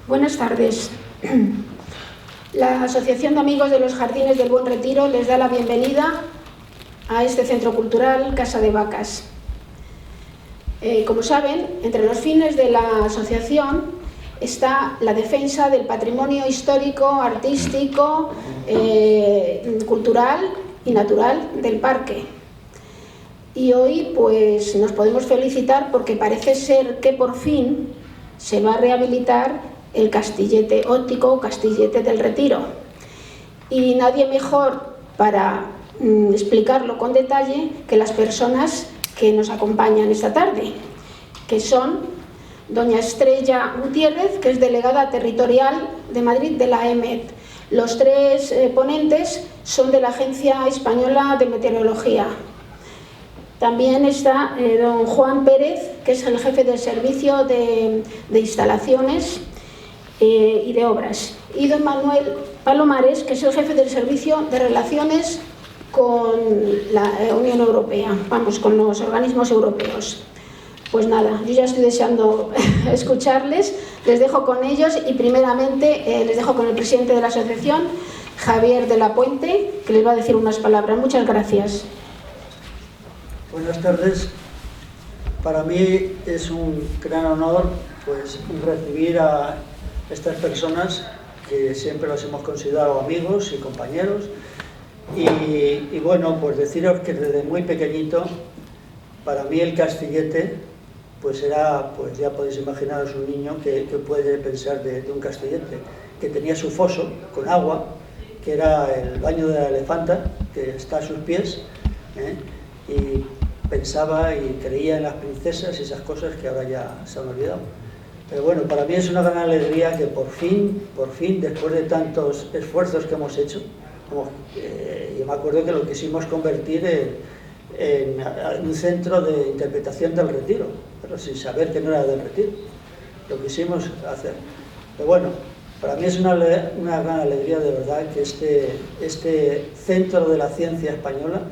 Buenas tardes. La Asociación de Amigos de los Jardines del Buen Retiro les da la bienvenida a este centro cultural Casa de Vacas. Como saben, entre los fines de la asociación está la defensa del patrimonio histórico, artístico, cultural y natural del parque. Y hoy pues nos podemos felicitar porque parece ser que por fin se va a rehabilitar el Castillete óptico o Castillete del Retiro. Y nadie mejor para explicarlo con detalle que las personas que nos acompañan esta tarde, que son doña Estrella Gutiérrez, que es delegada territorial de Madrid de la EMET. Los tres ponentes son de la Agencia Española de Meteorología. También está don Juan Pérez, que es el jefe del servicio de instalaciones y de obras. Y don Manuel Palomares, que es el jefe del servicio de relaciones con la Unión Europea, con los organismos europeos. Pues nada, yo ya estoy deseando escucharles, les dejo con ellos y primeramente les dejo con el presidente de la asociación, Javier de la Puente, que les va a decir unas palabras. Muchas gracias. Buenas tardes. Para mí es un gran honor pues recibir a estas personas que siempre los hemos considerado amigos y compañeros y bueno, pues deciros que desde muy pequeñito para mí el Castillete pues era, pues ya podéis imaginaros un niño que puede pensar de un Castillete, que tenía su foso con agua, que era el baño de la elefanta que está a sus pies, y pensaba y creía en las princesas y esas cosas que ahora ya se han olvidado. Pero bueno, para mí es una gran alegría que por fin, después de tantos esfuerzos que hemos hecho, yo me acuerdo que lo quisimos convertir en un centro de interpretación del Retiro, pero sin saber que no era del Retiro. Lo quisimos hacer. Pero bueno, para mí es una gran alegría de verdad que este centro de la ciencia española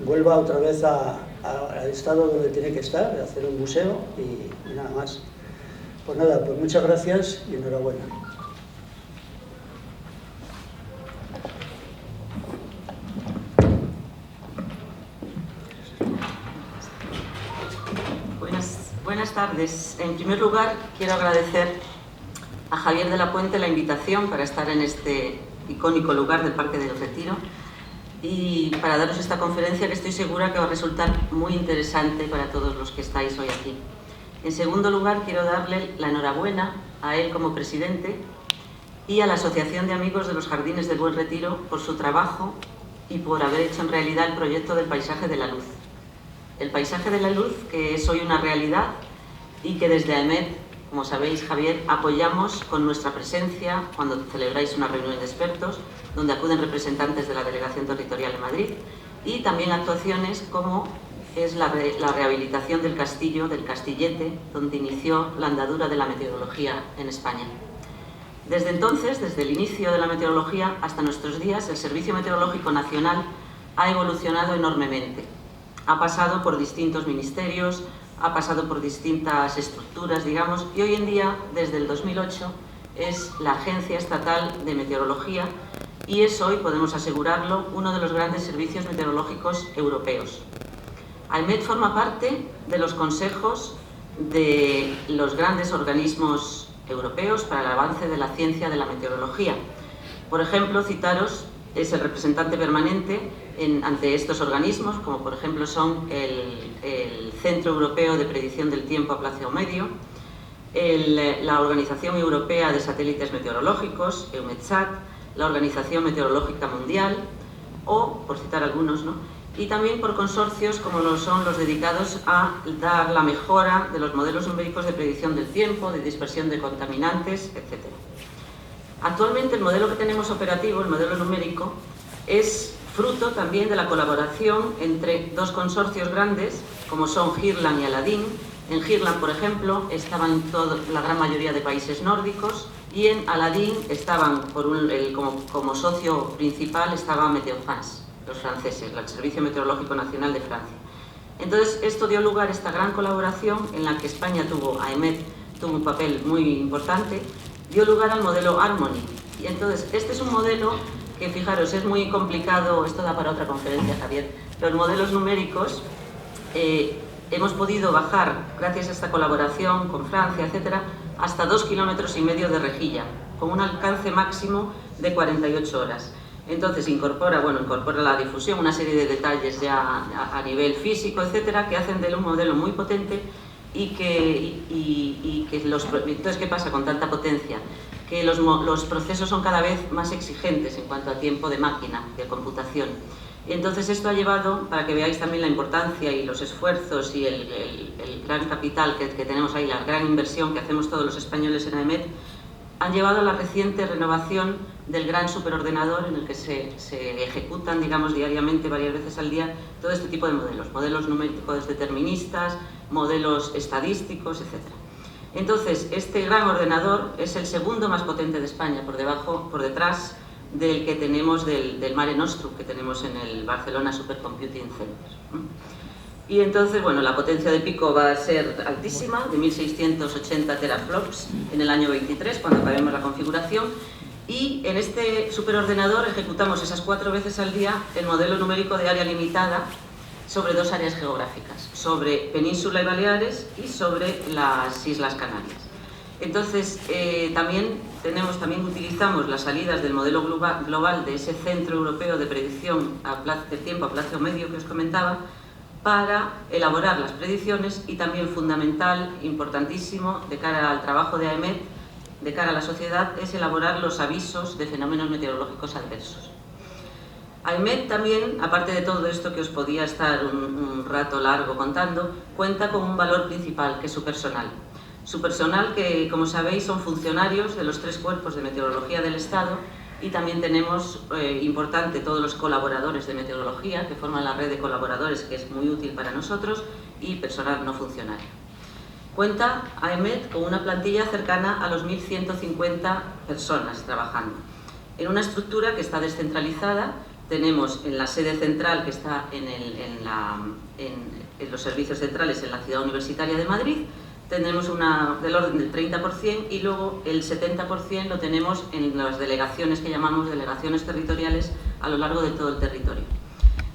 vuelva otra vez al estado donde tiene que estar, de hacer un museo y nada más. Pues nada, pues muchas gracias y enhorabuena. Buenas tardes. En primer lugar, quiero agradecer a Javier de la Puente la invitación para estar en este icónico lugar del Parque del Retiro y para daros esta conferencia que estoy segura que va a resultar muy interesante para todos los que estáis hoy aquí. En segundo lugar, quiero darle la enhorabuena a él como presidente y a la Asociación de Amigos de los Jardines del Buen Retiro por su trabajo y por haber hecho en realidad el proyecto del Paisaje de la Luz. El Paisaje de la Luz, que es hoy una realidad y que desde AEMET, como sabéis, Javier, apoyamos con nuestra presencia cuando celebráis una reunión de expertos, donde acuden representantes de la Delegación Territorial de Madrid, y también actuaciones como es la rehabilitación del castillo, del Castillete, donde inició la andadura de la meteorología en España. Desde entonces, desde el inicio de la meteorología hasta nuestros días, el Servicio Meteorológico Nacional ha evolucionado enormemente. Ha pasado por distintos ministerios, ha pasado por distintas estructuras, digamos, y hoy en día, desde el 2008, es la Agencia Estatal de Meteorología y es hoy, podemos asegurarlo, uno de los grandes servicios meteorológicos europeos. AEMET forma parte de los consejos de los grandes organismos europeos para el avance de la ciencia de la meteorología. Por ejemplo, citaros, es el representante permanente ante estos organismos, como por ejemplo son el Centro Europeo de Predicción del Tiempo a Plazo Medio, la Organización Europea de Satélites Meteorológicos, EUMETSAT, la Organización Meteorológica Mundial, o, por citar algunos, ¿no?, y también por consorcios como lo son los dedicados a dar la mejora de los modelos numéricos de predicción del tiempo, de dispersión de contaminantes, etc. Actualmente el modelo que tenemos operativo, el modelo numérico, es fruto también de la colaboración entre dos consorcios grandes, como son Hirland y Aladín. En Hirland, por ejemplo, estaban la gran mayoría de países nórdicos y en Aladín estaban, como socio principal, estaba Météo-France, los franceses, el Servicio Meteorológico Nacional de Francia. Entonces, esto dio lugar a esta gran colaboración en la que España AEMET tuvo un papel muy importante dio lugar al modelo Harmony. Y entonces, este es un modelo que, fijaros, es muy complicado, esto da para otra conferencia, Javier. Los modelos numéricos hemos podido bajar, gracias a esta colaboración con Francia, etcétera, hasta 2,5 kilómetros de rejilla, con un alcance máximo de 48 horas. Entonces incorpora la difusión, una serie de detalles ya a nivel físico, etcétera, que hacen de él un modelo muy potente entonces, ¿qué pasa con tanta potencia? Que los procesos son cada vez más exigentes en cuanto a tiempo de máquina, de computación. Y entonces esto ha llevado, para que veáis también la importancia y los esfuerzos y el gran capital que tenemos ahí, la gran inversión que hacemos todos los españoles en AEMET, han llevado a la reciente renovación del gran superordenador en el que se ejecutan, digamos, diariamente, varias veces al día, todo este tipo de modelos numéricos deterministas, modelos estadísticos, etc. Entonces, este gran ordenador es el segundo más potente de España, por detrás del que tenemos del Mare Nostrum, que tenemos en el Barcelona Supercomputing Center. Y entonces, bueno, la potencia de pico va a ser altísima, de 1680 teraflops en el año 23, cuando acabemos la configuración. Y en este superordenador ejecutamos esas 4 veces al día el modelo numérico de área limitada sobre 2 áreas geográficas, sobre Península y Baleares y sobre las Islas Canarias. Entonces, también utilizamos las salidas del modelo global de ese Centro Europeo de Predicción de tiempo a plazo medio que os comentaba, para elaborar las predicciones y también fundamental, importantísimo, de cara al trabajo de AEMET, de cara a la sociedad, es elaborar los avisos de fenómenos meteorológicos adversos. AEMET también, aparte de todo esto que os podía estar un rato largo contando, cuenta con un valor principal, que es su personal. Su personal que, como sabéis, son funcionarios de los 3 cuerpos de meteorología del Estado, y también tenemos, importante, todos los colaboradores de meteorología, que forman la red de colaboradores, que es muy útil para nosotros, y personal no funcionario. Cuenta AEMET con una plantilla cercana a los 1.150 personas trabajando. En una estructura que está descentralizada, tenemos en la sede central, que está en los servicios centrales en la Ciudad Universitaria de Madrid, tenemos del orden del 30%, y luego el 70% lo tenemos en las delegaciones que llamamos delegaciones territoriales a lo largo de todo el territorio.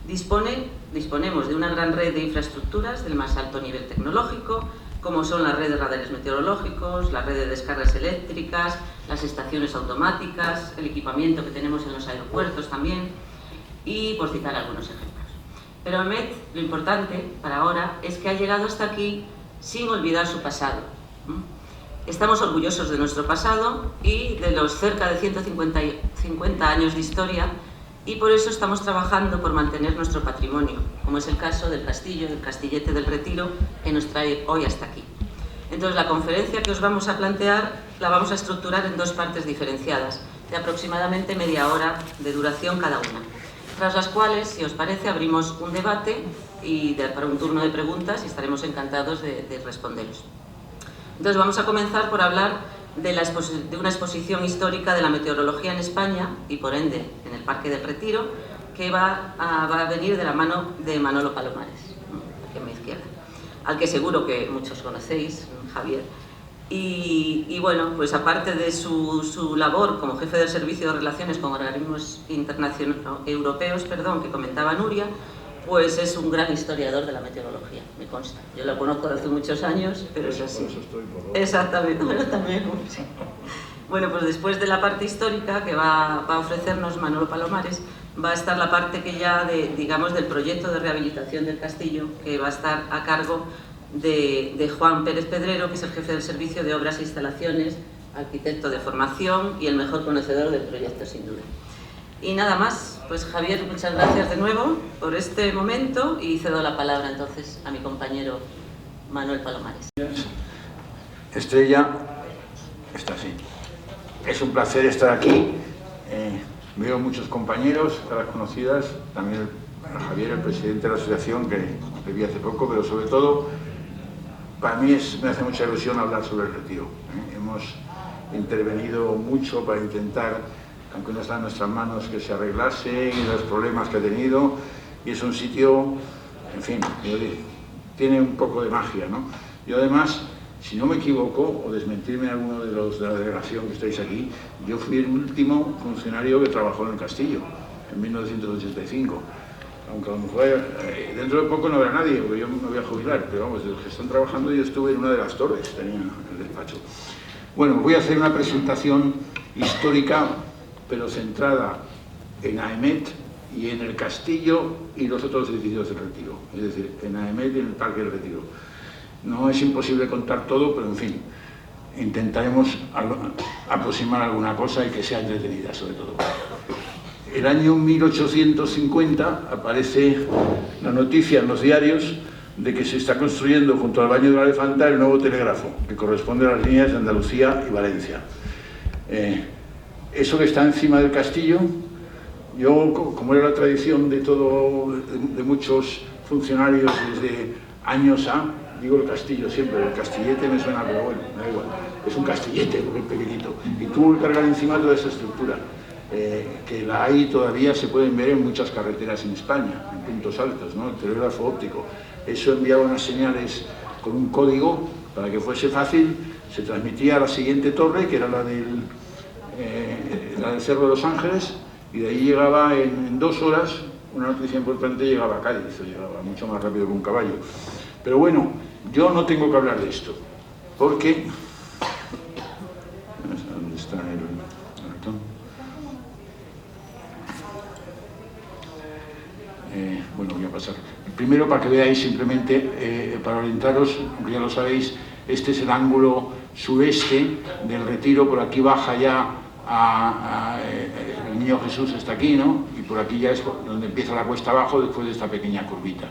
Disponemos de una gran red de infraestructuras del más alto nivel tecnológico, como son la red de radares meteorológicos, la red de descargas eléctricas, las estaciones automáticas, el equipamiento que tenemos en los aeropuertos también, y por citar algunos ejemplos. Pero AEMET, lo importante para ahora, es que ha llegado hasta aquí sin olvidar su pasado. Estamos orgullosos de nuestro pasado y de los cerca de 150 años de historia, y por eso estamos trabajando por mantener nuestro patrimonio, como es el caso del castillo, del Castillete del Retiro, que nos trae hoy hasta aquí. Entonces, la conferencia que os vamos a plantear la vamos a estructurar en 2 partes diferenciadas, de aproximadamente media hora de duración cada una, tras las cuales, si os parece, abrimos un debate para un turno de preguntas, y estaremos encantados de responderos. Entonces, vamos a comenzar por hablar de una exposición histórica de la meteorología en España, y por ende en el Parque del Retiro, que va a venir de la mano de Manolo Palomares, aquí a mi izquierda, al que seguro que muchos conocéis, Javier. Y bueno, pues aparte de su labor como jefe del Servicio de Relaciones con Organismos Europeos, que comentaba Nuria, pues es un gran historiador de la meteorología, me consta. Yo lo conozco desde hace muchos años, pero es así. Exactamente, bueno, también. Sí. Bueno, pues después de la parte histórica que va a ofrecernos Manolo Palomares, va a estar la parte que ya del proyecto de rehabilitación del castillo, que va a estar a cargo de Juan Pérez Pedrero, que es el jefe del Servicio de Obras e Instalaciones, arquitecto de formación y el mejor conocedor del proyecto, sin duda. Y nada más, pues Javier, muchas gracias de nuevo por este momento, y cedo la palabra entonces a mi compañero Manuel Palomares. Estrella, está así. Es un placer estar aquí. Veo muchos compañeros, caras conocidas, también a Javier, el presidente de la asociación, que le vi hace poco, pero sobre todo, para mí me hace mucha ilusión hablar sobre el Retiro. Hemos intervenido mucho para intentar, aunque no está en nuestras manos, que se arreglase y los problemas que ha tenido, y es un sitio, en fin, tiene un poco de magia, ¿no? Yo además Si no me equivoco, o desmentirme alguno de los de la delegación que estáis aquí, yo fui el último funcionario que trabajó en el castillo, en 1985. Aunque a lo mejor dentro de poco no habrá nadie, porque yo me voy a jubilar, pero vamos, de los que están trabajando yo estuve en una de las torres, tenía el despacho. Bueno, voy a hacer una presentación histórica, pero centrada en Aemet y en el castillo y los otros edificios del Retiro, es decir, en Aemet y en el Parque del Retiro. No es imposible contar todo, pero en fin, intentaremos aproximar alguna cosa y que sea entretenida, sobre todo. El año 1850 aparece la noticia en los diarios de que se está construyendo junto al Baño de la Elefanta el nuevo telégrafo, que corresponde a las líneas de Andalucía y Valencia. Eso que está encima del castillo, yo, como era la tradición de muchos funcionarios desde años digo el castillo siempre, el castillete me suena, pero bueno, da igual, es un castillete porque es pequeñito, y tuvo que cargar encima toda esa estructura, que la hay todavía, se pueden ver en muchas carreteras en España, en puntos altos, ¿no? El telégrafo óptico. Eso enviaba unas señales con un código para que fuese fácil, se transmitía a la siguiente torre, que era la del Cerro de los Ángeles, y de ahí llegaba en 2 horas, una noticia importante, llegaba a Cádiz, llegaba mucho más rápido que un caballo. Pero bueno, yo no tengo que hablar de esto, porque... ¿Dónde está el ratón? Bueno, voy a pasar. Primero, para que veáis simplemente, para orientaros, aunque ya lo sabéis, este es el ángulo sureste del Retiro, por aquí baja ya el Niño Jesús está aquí, ¿no? Y por aquí ya es donde empieza la cuesta abajo después de esta pequeña curvita.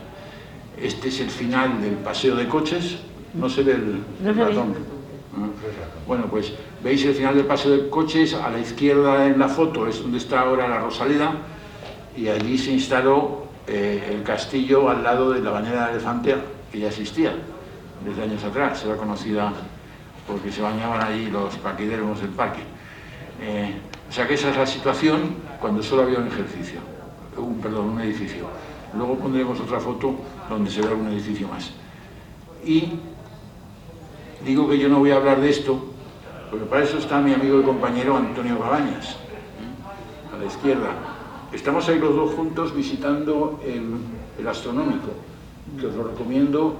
Este es el final del paseo de coches, no se ve el ratón. Bueno, pues veis el final del paseo de coches, a la izquierda en la foto es donde está ahora la Rosaleda, y allí se instaló el castillo al lado de la bañera de Elefante, que ya existía desde años atrás, era conocida porque se bañaban allí los paquidermos del parque. O sea que esa es la situación cuando solo había un edificio. Luego pondremos otra foto donde se ve algún edificio más. Y digo que yo no voy a hablar de esto, porque para eso está mi amigo y compañero Antonio Cabañas, a la izquierda. Estamos ahí los dos juntos visitando el astronómico, que os lo recomiendo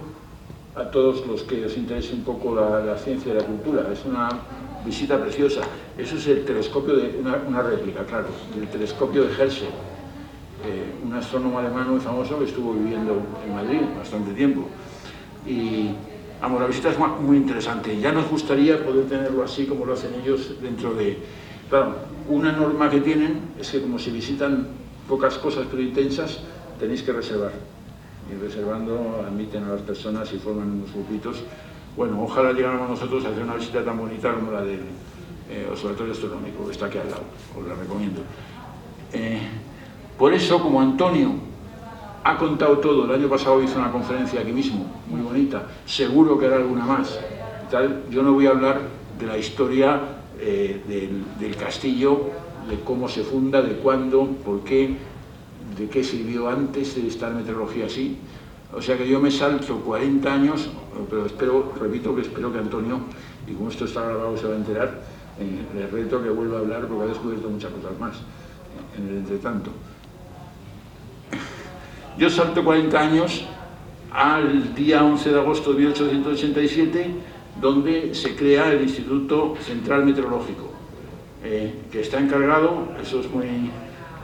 a todos los que os interese un poco la ciencia y la cultura. Es una visita preciosa. Eso es el telescopio una réplica, claro, del telescopio de Herschel, un astrónomo alemán muy famoso que estuvo viviendo en Madrid bastante tiempo. Y vamos, la visita es muy interesante. Ya nos gustaría poder tenerlo así como lo hacen ellos dentro de... Claro, una norma que tienen es que como se visitan pocas cosas pero intensas, tenéis que reservar. Y reservando admiten a las personas y forman unos grupitos. Bueno, ojalá llegáramos nosotros a hacer una visita tan bonita como la del Observatorio Astronómico, que está aquí al lado, os la recomiendo. Por eso, como Antonio ha contado todo, el año pasado hizo una conferencia aquí mismo, muy bonita, seguro que hará alguna más, yo no voy a hablar de la historia del castillo, de cómo se funda, de cuándo, por qué, de qué sirvió antes de estar meteorología así. O sea que yo me salto 40 años, pero repito que espero que Antonio, y como esto está grabado se va a enterar, le reto que vuelva a hablar porque ha descubierto muchas cosas más en el entretanto. Yo salto 40 años al día 11 de agosto de 1887, donde se crea el Instituto Central Meteorológico, que está encargado, eso es muy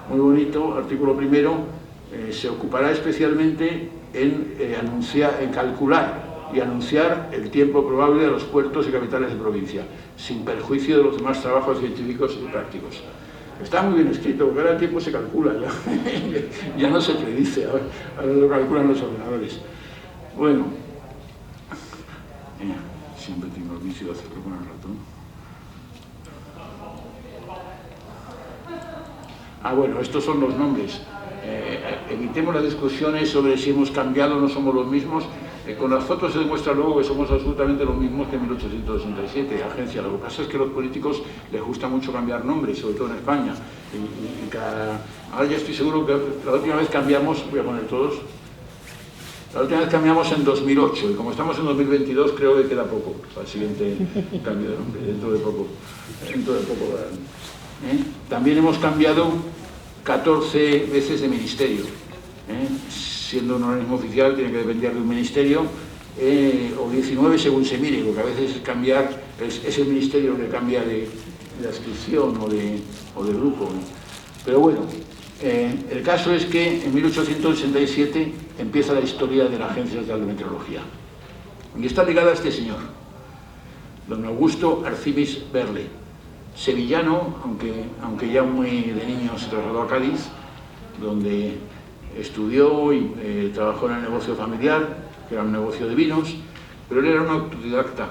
bonito, artículo primero, se ocupará especialmente en calcular y anunciar el tiempo probable de los puertos y capitales de provincia, sin perjuicio de los demás trabajos científicos y prácticos. Está muy bien escrito, porque ahora el tiempo se calcula, ya no se predice, ahora lo calculan los ordenadores. Bueno, siempre tengo el vicio de hacerlo con el ratón. Bueno, estos son los nombres. Evitemos las discusiones sobre si hemos cambiado o no somos los mismos. Con las fotos se demuestra luego que somos absolutamente los mismos que en 1867, agencia. Lo que pasa es que a los políticos les gusta mucho cambiar nombres, sobre todo en España. Ahora ya estoy seguro que la última vez cambiamos, voy a poner todos, La última vez cambiamos en 2008 y como estamos en 2022 creo que queda poco para el siguiente cambio de nombre, dentro de poco. También hemos cambiado 14 veces de ministerio. Siendo un organismo oficial tiene que depender de un ministerio, o 19 según se mire, porque a veces es el ministerio que cambia de adscripción o de grupo. Pero bueno, el caso es que en 1887 empieza la historia de la Agencia Estatal de Meteorología. Y está ligada a este señor, don Augusto Arcimis Berle, sevillano, aunque ya muy de niño se trasladó a Cádiz, donde estudió y trabajó en el negocio familiar, que era un negocio de vinos, pero él era un autodidacta.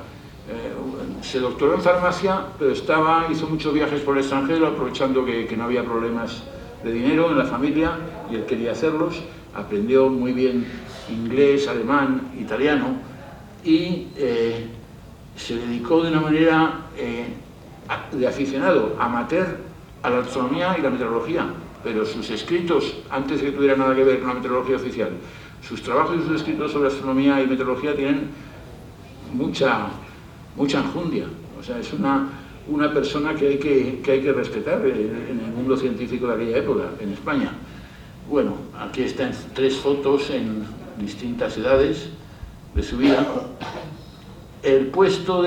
Se doctoró en farmacia, pero hizo muchos viajes por el extranjero, aprovechando que no había problemas de dinero en la familia, y él quería hacerlos. Aprendió muy bien inglés, alemán, italiano, y se dedicó de una manera de aficionado, amateur, a la astronomía y la meteorología. Pero sus escritos, antes de que tuviera nada que ver con la meteorología oficial, sus trabajos y sus escritos sobre astronomía y meteorología tienen mucha enjundia. O sea, es una persona que hay que respetar en el mundo científico de aquella época, en España. Bueno, aquí están 3 fotos en distintas edades de su vida. El puesto,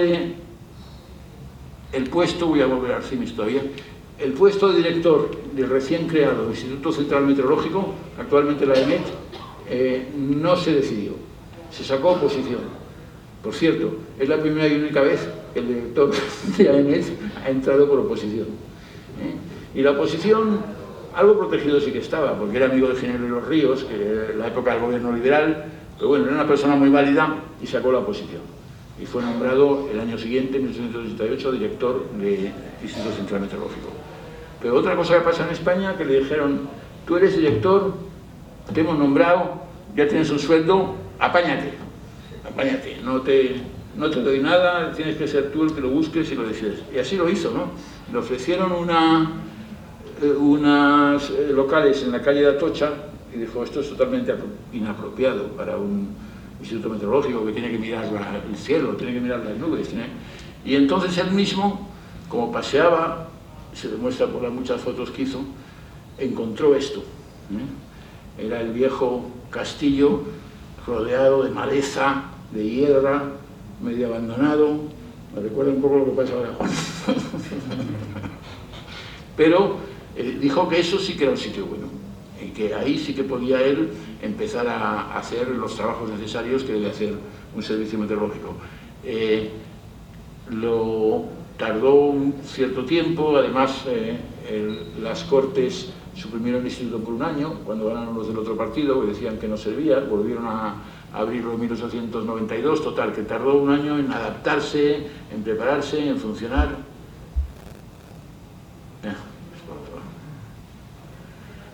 voy a volver a Arcimis todavía, el puesto de director del recién creado Instituto Central Meteorológico, actualmente la EMET, no se decidió, se sacó oposición. Por cierto, es la primera y única vez que el director de la EMET ha entrado por oposición. Y la oposición, algo protegido sí que estaba, porque era amigo de Ginebra y los Ríos, que era la época del gobierno liberal, pero bueno, era una persona muy válida y sacó la oposición. Y fue nombrado el año siguiente, en 1888, director del Instituto Central Meteorológico. Pero otra cosa que pasa en España, que le dijeron, tú eres director, te hemos nombrado, ya tienes un sueldo, apáñate, no te doy nada, tienes que ser tú el que lo busques y lo decides. Y así lo hizo, ¿no? Le ofrecieron unas locales en la calle de Atocha y dijo, esto es totalmente inapropiado para un instituto meteorológico que tiene que mirar el cielo, tiene que mirar las nubes. Y entonces él mismo, como paseaba, se demuestra por las muchas fotos que hizo, encontró esto. Era el viejo castillo rodeado de maleza, de hierba, medio abandonado. Me recuerda un poco lo que pasa ahora, Juan. Pero dijo que eso sí que era un sitio bueno, y que ahí sí que podía él empezar a hacer los trabajos necesarios que debe hacer un servicio meteorológico. Lo tardó un cierto tiempo, además las Cortes suprimieron el instituto por un año, cuando ganaron los del otro partido, que decían que no servía, volvieron a abrirlo en 1892, total, que tardó un año en adaptarse, en prepararse, en funcionar.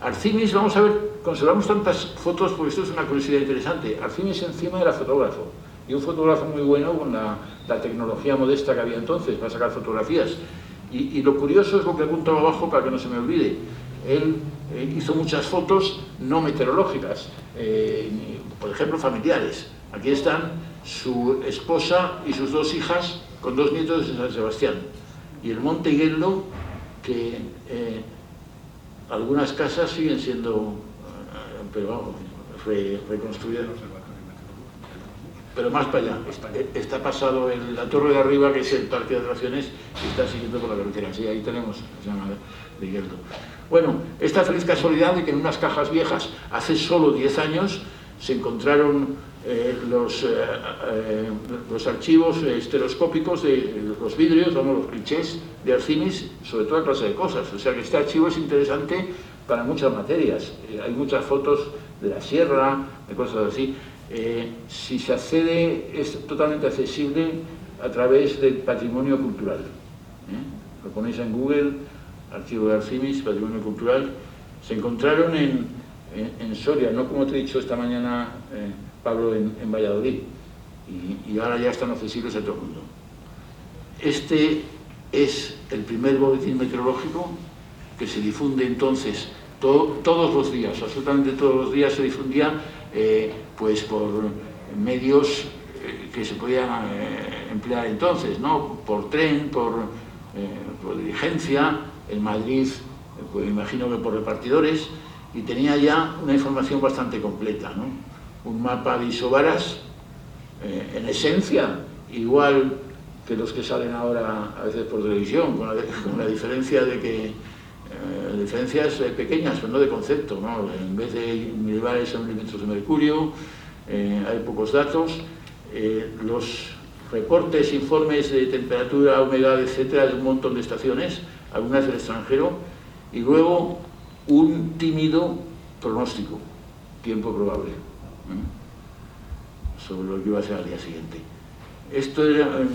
Arcimis, vamos a ver, conservamos tantas fotos porque esto es una curiosidad interesante. Arcimis encima era fotógrafo, y un fotógrafo muy bueno con la tecnología modesta que había entonces para sacar fotografías. Y lo curioso es lo que apunto abajo para que no se me olvide. Él hizo muchas fotos no meteorológicas, por ejemplo familiares. Aquí están su esposa y sus 2 hijas con 2 nietos de San Sebastián. Y el Monte Higueldo, que algunas casas siguen siendo, pero vamos, reconstruidas. Pero más para allá, está pasado la torre de arriba, que es el parque de atracciones, y está siguiendo por la carretera. Sí, ahí tenemos, se llama de Higueldo. Bueno, esta feliz casualidad de que en unas cajas viejas, hace solo 10 años, se encontraron los archivos estereoscópicos de los vidrios, vamos, los clichés de Arcimis, sobre toda clase de cosas. O sea que este archivo es interesante para muchas materias. Hay muchas fotos de la sierra, de cosas así. Si se accede, es totalmente accesible a través del patrimonio cultural. Lo ponéis en Google, archivo de Arcimis, patrimonio cultural. Se encontraron en Soria, no como te he dicho esta mañana, Pablo, en Valladolid, y ahora ya están accesibles a todo el mundo. Este es el primer boletín meteorológico que se difunde entonces todos los días, absolutamente todos los días se difundía pues por medios que se podían emplear entonces, ¿no? Por tren, por diligencia, en Madrid, pues imagino que por repartidores, y tenía ya una información bastante completa, ¿no? Un mapa de isobaras, en esencia, igual que los que salen ahora a veces por televisión, con la diferencia de que diferencias pequeñas, pero no de concepto, ¿no? En vez de milibares a milímetros de mercurio, hay pocos datos. Los reportes, informes de temperatura, humedad, etcétera, de un montón de estaciones, algunas del extranjero, y luego un tímido pronóstico, tiempo probable, sobre lo que iba a ser al día siguiente. Esto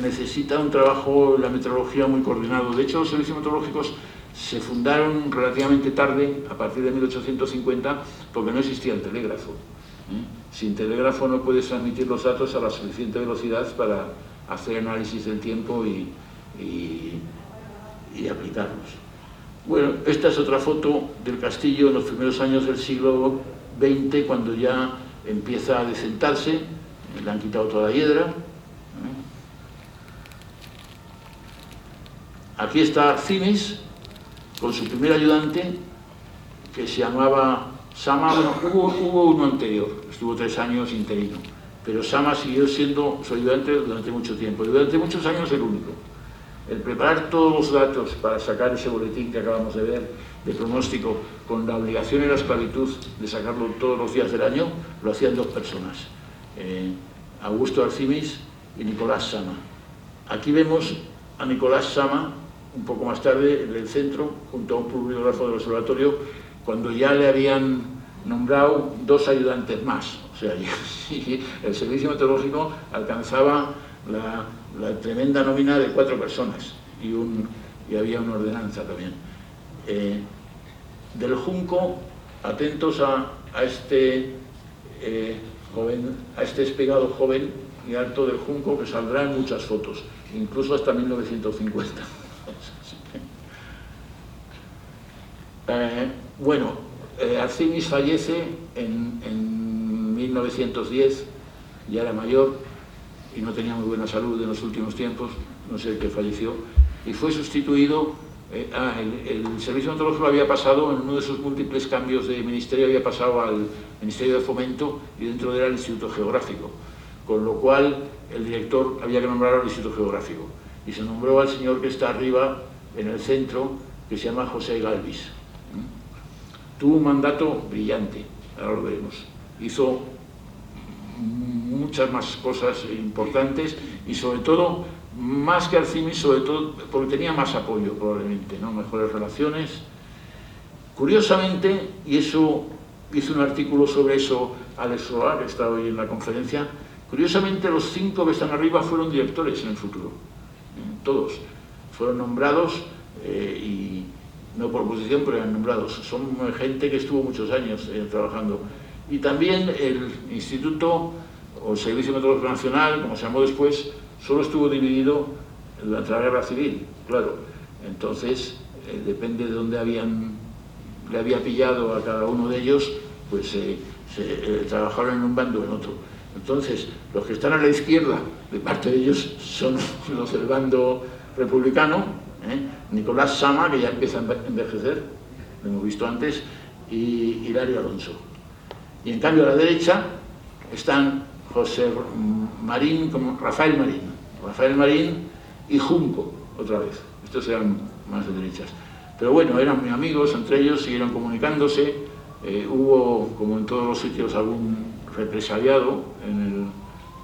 necesita un trabajo en la meteorología muy coordinado. De hecho, los servicios meteorológicos se fundaron relativamente tarde, a partir de 1850, porque no existía el telégrafo. Sin telégrafo no puedes transmitir los datos a la suficiente velocidad para hacer análisis del tiempo y aplicarlos. Bueno, esta es otra foto del castillo en los primeros años del siglo XX, cuando ya empieza a decentarse, le han quitado toda la hiedra. Aquí está Arcinis, con su primer ayudante, que se llamaba Sama. Bueno, hubo uno anterior, estuvo 3 años interino, pero Sama siguió siendo su ayudante durante mucho tiempo, y durante muchos años el único. El preparar todos los datos para sacar ese boletín que acabamos de ver, de pronóstico, con la obligación y la esclavitud de sacarlo todos los días del año, lo hacían 2 personas, Augusto Arcinis y Nicolás Sama. Aquí vemos a Nicolás Sama, un poco más tarde, en el centro, junto a un pluviógrafo del observatorio, cuando ya le habían nombrado 2 ayudantes más. O sea, el servicio meteorológico alcanzaba la tremenda nómina de 4 personas y había una ordenanza también. Del Junco, atentos a este joven, a este espigado joven y alto del Junco, que saldrá en muchas fotos, incluso hasta 1950. Arcinis fallece en 1910, ya era mayor y no tenía muy buena salud en los últimos tiempos, no sé qué falleció, y fue sustituido. El servicio meteorológico había pasado, en uno de sus múltiples cambios de ministerio, había pasado al Ministerio de Fomento, y dentro de él al Instituto Geográfico, con lo cual el director había que nombrar al Instituto Geográfico, y se nombró al señor que está arriba en el centro, que se llama José Galvis. Tuvo un mandato brillante, ahora lo veremos. Hizo muchas más cosas importantes, y sobre todo, más que Arcinis, sobre todo porque tenía más apoyo probablemente, ¿no? Mejores relaciones. Curiosamente, y eso hizo un artículo sobre eso Alex Solá, que está hoy en la conferencia, curiosamente los 5 que están arriba fueron directores en el futuro. Todos fueron nombrados, y no por posición, pero eran nombrados. Son gente que estuvo muchos años trabajando. Y también el Instituto o el Servicio Meteorológico Nacional, como se llamó después, solo estuvo dividido durante la Guerra Civil, claro. Entonces, depende de dónde le había pillado a cada uno de ellos, pues trabajaron en un bando o en otro. Entonces, los que están a la izquierda, de parte de ellos, son los del bando republicano, Nicolás Sama, que ya empieza a envejecer, lo hemos visto antes, y Hilario Alonso. Y en cambio a la derecha están José Marín, como Rafael Marín y Junco, otra vez. Estos eran más de derechas. Pero bueno, eran muy amigos, entre ellos siguieron comunicándose. Hubo, como en todos los sitios, algún represaliado,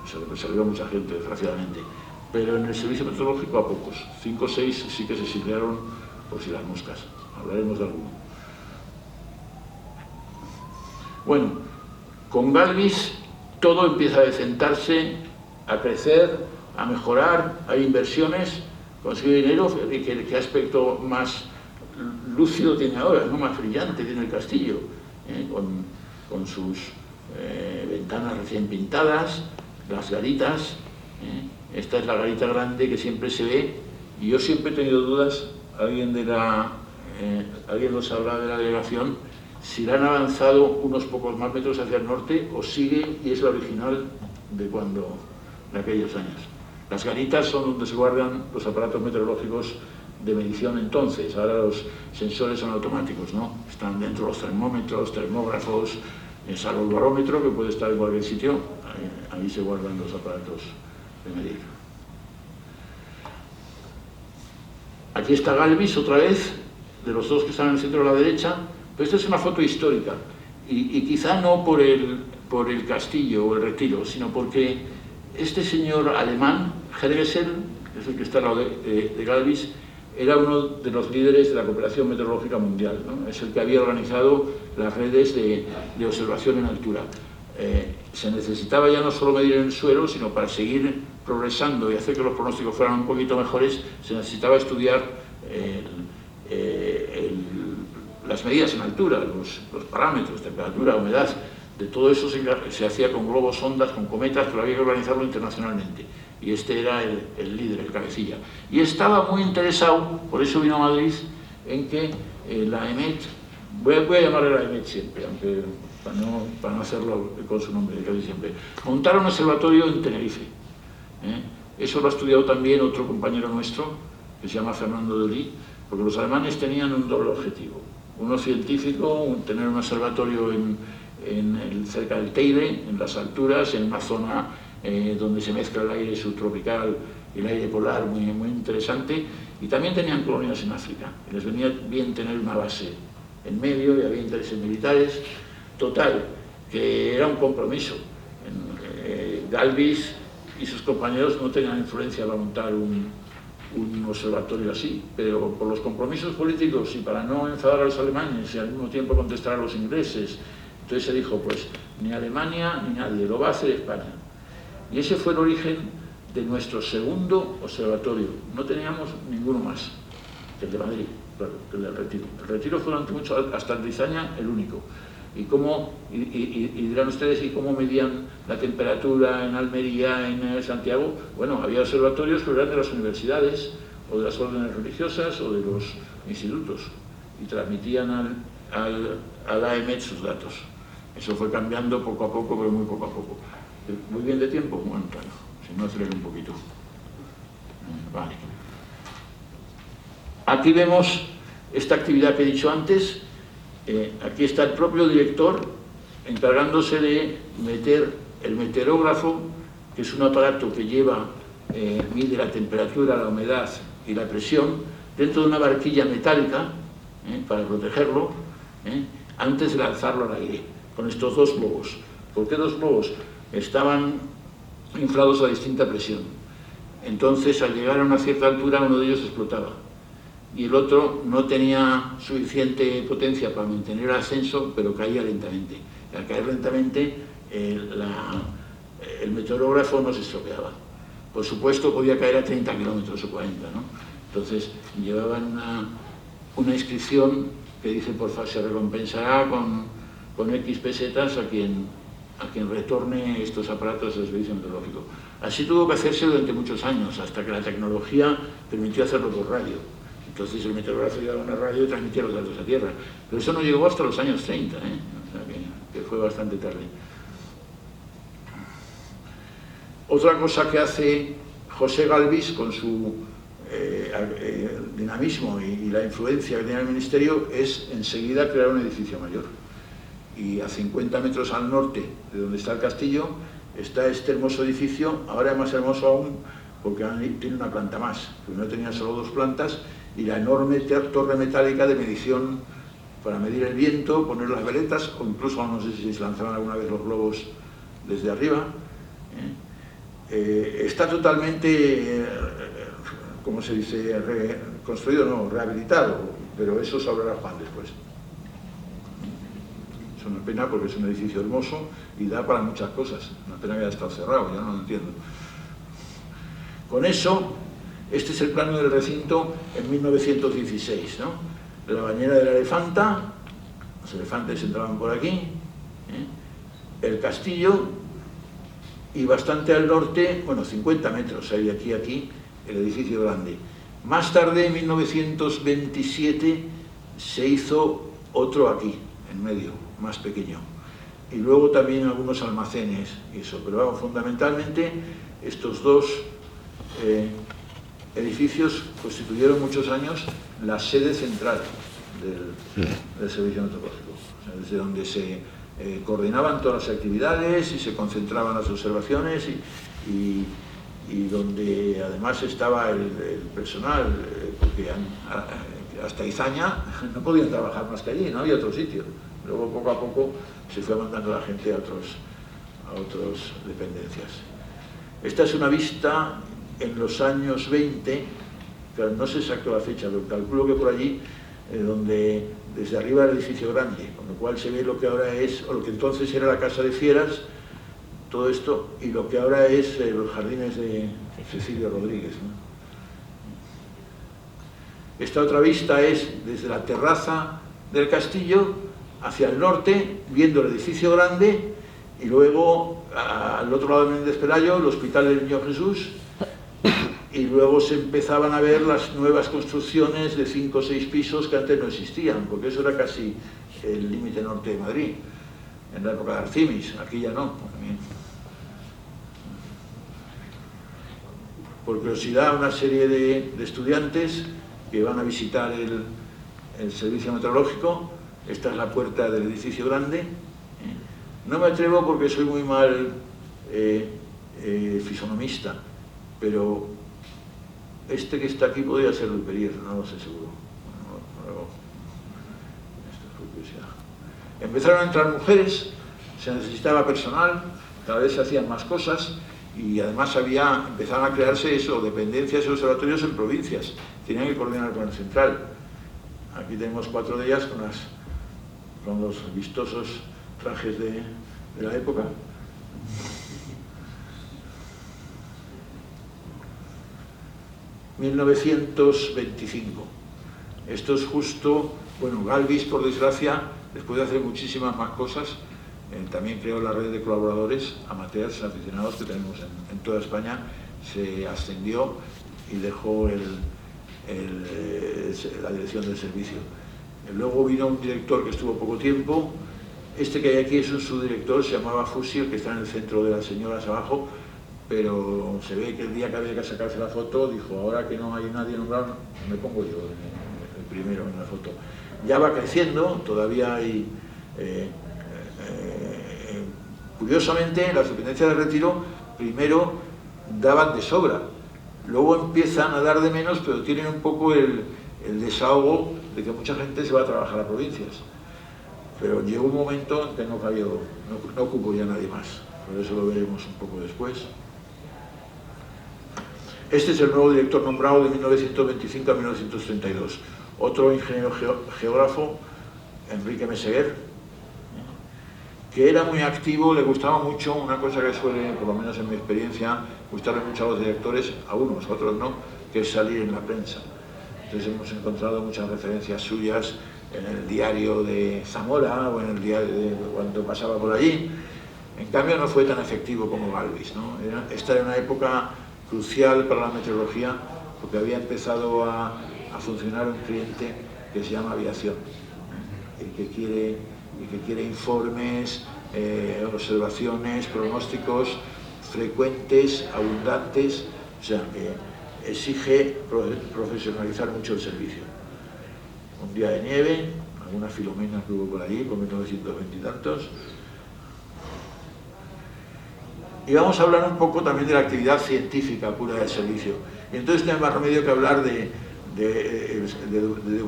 se represalió a mucha gente, desgraciadamente, pero en el servicio meteorológico a pocos. 5 o 6 sí que se exiliaron por si las moscas. Hablaremos de alguno. Bueno, con Galvis todo empieza a decentarse, a crecer, a mejorar, hay inversiones, consigue dinero. ¿Qué aspecto más lúcido tiene ahora, ¿no? Más brillante tiene el castillo, con sus ventanas recién pintadas, las garitas. Esta es la garita grande que siempre se ve, y yo siempre he tenido dudas. Alguien nos hablaba de la delegación, si la han avanzado unos pocos más metros hacia el norte o sigue y es la original de aquellos años. Las garitas son donde se guardan los aparatos meteorológicos de medición entonces. Ahora los sensores son automáticos, ¿no? Están dentro los termómetros, termógrafos, salvo el barómetro, que puede estar en cualquier sitio. Ahí se guardan los aparatos de medir. Aquí está Galvis otra vez, de los dos que están en el centro a la derecha, pero esta es una foto histórica, y quizá no por el castillo o el retiro, sino porque este señor alemán, Hergesel, que es el que está al lado de Galvis, era uno de los líderes de la cooperación meteorológica mundial, ¿no? Es el que había organizado las redes de observación en altura. Se necesitaba ya no solo medir el suelo, sino para seguir progresando y hacer que los pronósticos fueran un poquito mejores, se necesitaba estudiar las medidas en altura, los parámetros, temperatura, humedad. De todo eso se hacía con globos sondas, con cometas, pero había que organizarlo internacionalmente. Y este era el líder, el cabecilla. Y estaba muy interesado, por eso vino a Madrid, en que la EMET, voy a llamarle la EMET siempre, aunque para no hacerlo con su nombre casi siempre, montar un observatorio en Tenerife. Eso lo ha estudiado también otro compañero nuestro, que se llama Fernando Dolí, porque los alemanes tenían un doble objetivo. Uno científico, tener un observatorio cerca del Teide, en las alturas, en una zona donde se mezcla el aire subtropical y el aire polar, muy, muy interesante, y también tenían colonias en África, y les venía bien tener una base en medio, y había intereses militares. Total, que era un compromiso. Galvis y sus compañeros no tenían influencia para montar un observatorio así, pero por los compromisos políticos y para no enfadar a los alemanes y al mismo tiempo contestar a los ingleses, entonces se dijo, pues ni Alemania ni nadie, lo va a hacer España. Y ese fue el origen de nuestro segundo observatorio. No teníamos ninguno más que el de Madrid, claro, que el del Retiro. El Retiro fue durante mucho, hasta el Rizaña, el único. Y dirán ustedes, ¿y cómo medían la temperatura en Almería, en Santiago? Bueno, había observatorios que eran de las universidades, o de las órdenes religiosas, o de los institutos, y transmitían a la EMET sus datos. Eso fue cambiando poco a poco, pero muy poco a poco. ¿Muy bien de tiempo? Bueno, claro, si no, acelero un poquito. Vale. Aquí vemos esta actividad que he dicho antes. Aquí está el propio director encargándose de meter el meteorógrafo, que es un aparato que mide la temperatura, la humedad y la presión, dentro de una barquilla metálica, para protegerlo, antes de lanzarlo al aire, con estos dos globos. ¿Por qué dos globos? Estaban inflados a distinta presión. Entonces, al llegar a una cierta altura, uno de ellos explotaba. Y el otro no tenía suficiente potencia para mantener el ascenso, pero caía lentamente. Y al caer lentamente, el meteorógrafo no se estropeaba. Por supuesto, podía caer a 30 kilómetros o 40, ¿no? Entonces, llevaban una inscripción que dice, por favor, se recompensará con X pesetas a quien retorne estos aparatos al servicio meteorológico. Así tuvo que hacerse durante muchos años, hasta que la tecnología permitió hacerlo por radio. Entonces el meteorógrafo llevaba una radio y transmitía los datos a tierra. Pero eso no llegó hasta los años 30, o sea que fue bastante tarde. Otra cosa que hace José Galvis con su dinamismo y la influencia que tiene el ministerio es enseguida crear un edificio mayor. Y a 50 metros al norte de donde está el castillo está este hermoso edificio, ahora es más hermoso aún porque tiene una planta más, porque no tenía solo dos plantas, y la enorme torre metálica de medición para medir el viento, poner las veletas, o incluso no sé si se lanzaban alguna vez los globos desde arriba. Está totalmente, ¿cómo se dice? Reconstruido, no, rehabilitado, pero eso se hablará Juan después. Es una pena porque es un edificio hermoso y da para muchas cosas. Una pena que haya estado cerrado, yo no lo entiendo. Con eso, este es el plano del recinto en 1916, ¿no? La bañera de la Elefanta, los elefantes entraban por aquí, el castillo, y bastante al norte, bueno, 50 metros hay de aquí a aquí, el edificio grande. Más tarde, en 1927, se hizo otro aquí, en medio, más pequeño. Y luego también algunos almacenes y eso, pero vamos, fundamentalmente estos dos edificios constituyeron muchos años la sede central del servicio meteorológico, o sea, desde donde se coordinaban todas las actividades y se concentraban las observaciones y donde además estaba el personal, porque hasta Izaña no podían trabajar más que allí, no había otro sitio. Luego poco a poco se fue mandando la gente a otras dependencias. Esta es una vista en los años 20, claro, no sé exacto la fecha, pero calculo que por allí, donde desde arriba el edificio grande, con lo cual se ve lo que ahora es, o lo que entonces era la Casa de Fieras, todo esto, y lo que ahora es los jardines de Cecilio Rodríguez, ¿no? Esta otra vista es desde la terraza del castillo hacia el norte, viendo el edificio grande, y luego al otro lado de Méndez Pelayo el Hospital del Niño Jesús, y luego se empezaban a ver las nuevas construcciones de 5 o 6 pisos que antes no existían, porque eso era casi el límite norte de Madrid, en la época de Arcimis. Aquí ya no. Por curiosidad, una serie de estudiantes que van a visitar el servicio meteorológico. Esta es la puerta del edificio grande. No me atrevo porque soy muy mal fisonomista, pero este que está aquí podría ser Duperier, no lo sé seguro. Esto es por curiosidad. Empezaron a entrar mujeres, se necesitaba personal, cada vez se hacían más cosas y además empezaron a crearse dependencias y observatorios en provincias. Tenían que coordinar con el central. Aquí tenemos 4 de ellas con los vistosos trajes de la época. ...1925. Esto es justo... Bueno, Galvis, por desgracia, después de hacer muchísimas más cosas, también creó la red de colaboradores, amateurs, aficionados que tenemos en toda España, se ascendió y dejó la dirección del servicio. Luego vino un director que estuvo poco tiempo. Este que hay aquí es un subdirector, se llamaba Fusil, que está en el centro de las señoras abajo, pero se ve que el día que había que sacarse la foto, dijo, ahora que no hay nadie nombrado, me pongo yo el primero en la foto. Ya va creciendo, todavía hay... curiosamente, las dependencias de Retiro primero daban de sobra, luego empiezan a dar de menos, pero tienen un poco el desahogo de que mucha gente se va a trabajar a provincias. Pero llegó un momento en que no ocupó ya nadie más, por eso lo veremos un poco después. Este es el nuevo director nombrado de 1925 a 1932. Otro ingeniero geógrafo, Enrique Meseguer, que era muy activo, le gustaba mucho, una cosa que suele, por lo menos en mi experiencia, gustarle mucho a los directores, a unos, a otros no, que es salir en la prensa. Entonces hemos encontrado muchas referencias suyas en el diario de Zamora o en el diario de cuando pasaba por allí. En cambio no fue tan efectivo como Galvis, ¿no? Esta era una época crucial para la meteorología porque había empezado a funcionar un cliente que se llama aviación, y que quiere informes, observaciones, pronósticos frecuentes, abundantes, o sea que exige profesionalizar mucho el servicio. Un día de nieve, alguna Filomena que hubo por ahí, por 1920 y tantos. Y vamos a hablar un poco también de la actividad científica pura del servicio. Y entonces no hay más remedio que hablar de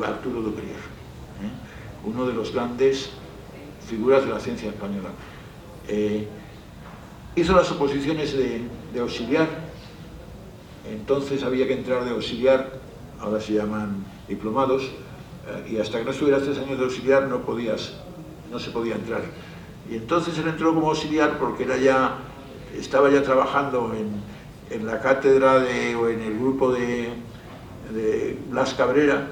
Arturo Duperier, uno de los grandes figuras de la ciencia española. Hizo las oposiciones de auxiliar, entonces había que entrar de auxiliar, ahora se llaman diplomados, y hasta que no estuvieras 3 años de auxiliar no se podía entrar. Y entonces él entró como auxiliar porque estaba ya trabajando en la cátedra o en el grupo de Blas Cabrera,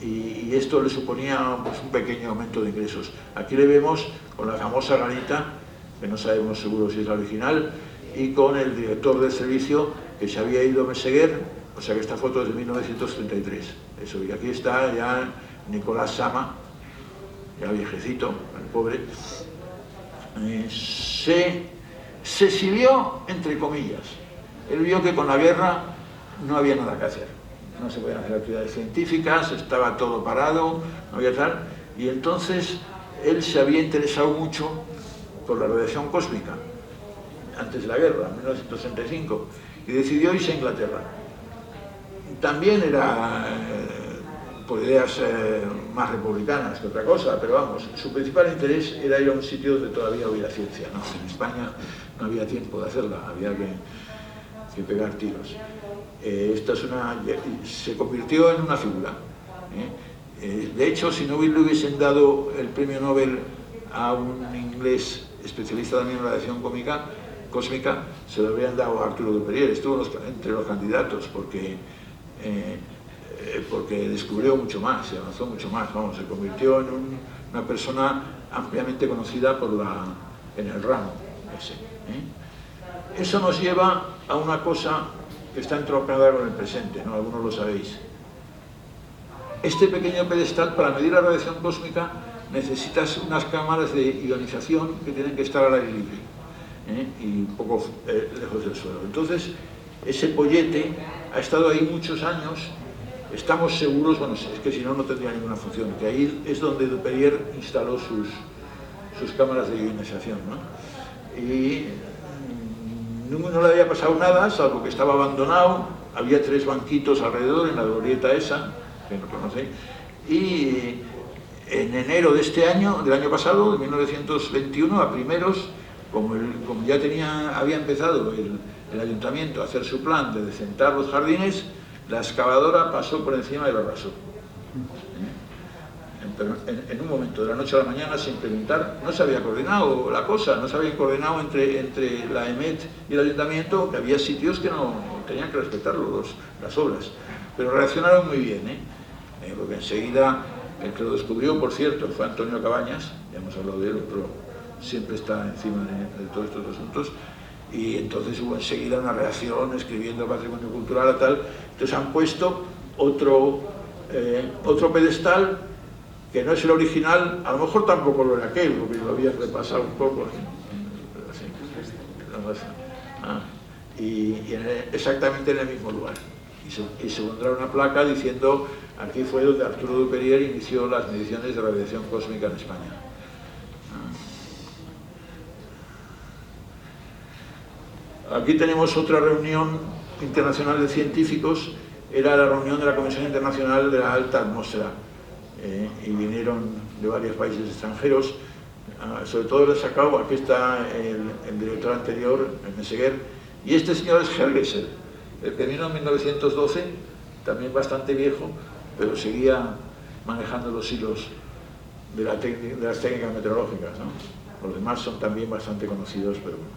y esto le suponía pues, un pequeño aumento de ingresos. Aquí le vemos con la famosa garita, que no sabemos seguro si es la original, y con el director del servicio, que se había ido a Meseguer, o sea que esta foto es de 1933. Eso, y aquí está ya Nicolás Sama, ya viejecito, el pobre, se exilió, entre comillas. Él vio que con la guerra no había nada que hacer, no se podían hacer actividades científicas, estaba todo parado, no había tal, y entonces él se había interesado mucho por la radiación cósmica, antes de la guerra, en 1965, y decidió irse a Inglaterra. También era por ideas más republicanas que otra cosa, pero vamos, su principal interés era ir a un sitio donde todavía hubiera ciencia, ¿no? En España no había tiempo de hacerla, había que pegar tiros. Esta es se convirtió en una figura. De hecho, si no le hubiesen dado el premio Nobel a un inglés especialista también en radiación cósmica, se lo habrían dado a Arturo Dupérier. Estuvo entre los candidatos porque descubrió mucho más, se avanzó mucho más, vamos, se convirtió en una persona ampliamente conocida en el ramo ese. Eso nos lleva a una cosa que está entroncada con el presente, ¿no? Algunos lo sabéis. Este pequeño pedestal, para medir la radiación cósmica, necesitas unas cámaras de ionización que tienen que estar al aire libre, y un poco lejos del suelo. Entonces, ese pollete ha estado ahí muchos años. Estamos seguros, bueno, es que si no, no tendría ninguna función, que ahí es donde Dupérier instaló sus cámaras de ionización, ¿no? Y no le había pasado nada, salvo que estaba abandonado, había 3 banquitos alrededor en la glorieta esa, que no conocéis, y en enero de este año, del año pasado, de 1921, a primeros, como ya había empezado el ayuntamiento a hacer su plan de decentar los jardines, la excavadora pasó por encima de lo raso. En un momento, de la noche a la mañana, sin preguntar, no se había coordinado la cosa, no se habían coordinado entre la EMET y el ayuntamiento, que había sitios que no tenían que respetarlo, las obras. Pero reaccionaron muy bien, porque enseguida, el que lo descubrió, por cierto, fue Antonio Cabañas, ya hemos hablado de él, pero siempre está encima de todos estos asuntos, y entonces hubo enseguida una reacción escribiendo patrimonio cultural a tal. Entonces han puesto otro pedestal que no es el original, a lo mejor tampoco lo era aquel, porque lo había repasado un poco, exactamente en el mismo lugar, y se pondrá una placa diciendo: aquí fue donde Arturo Dupérier inició las mediciones de radiación cósmica en España. Aquí tenemos otra reunión internacional de científicos, era la reunión de la Comisión Internacional de la Alta Atmósfera, y vinieron de varios países extranjeros, sobre todo les sacado, aquí está el director anterior, el Meseguer, y este señor es Helgeser, el que vino en 1912, también bastante viejo, pero seguía manejando los hilos de las técnicas meteorológicas, ¿no? Los demás son también bastante conocidos, pero bueno.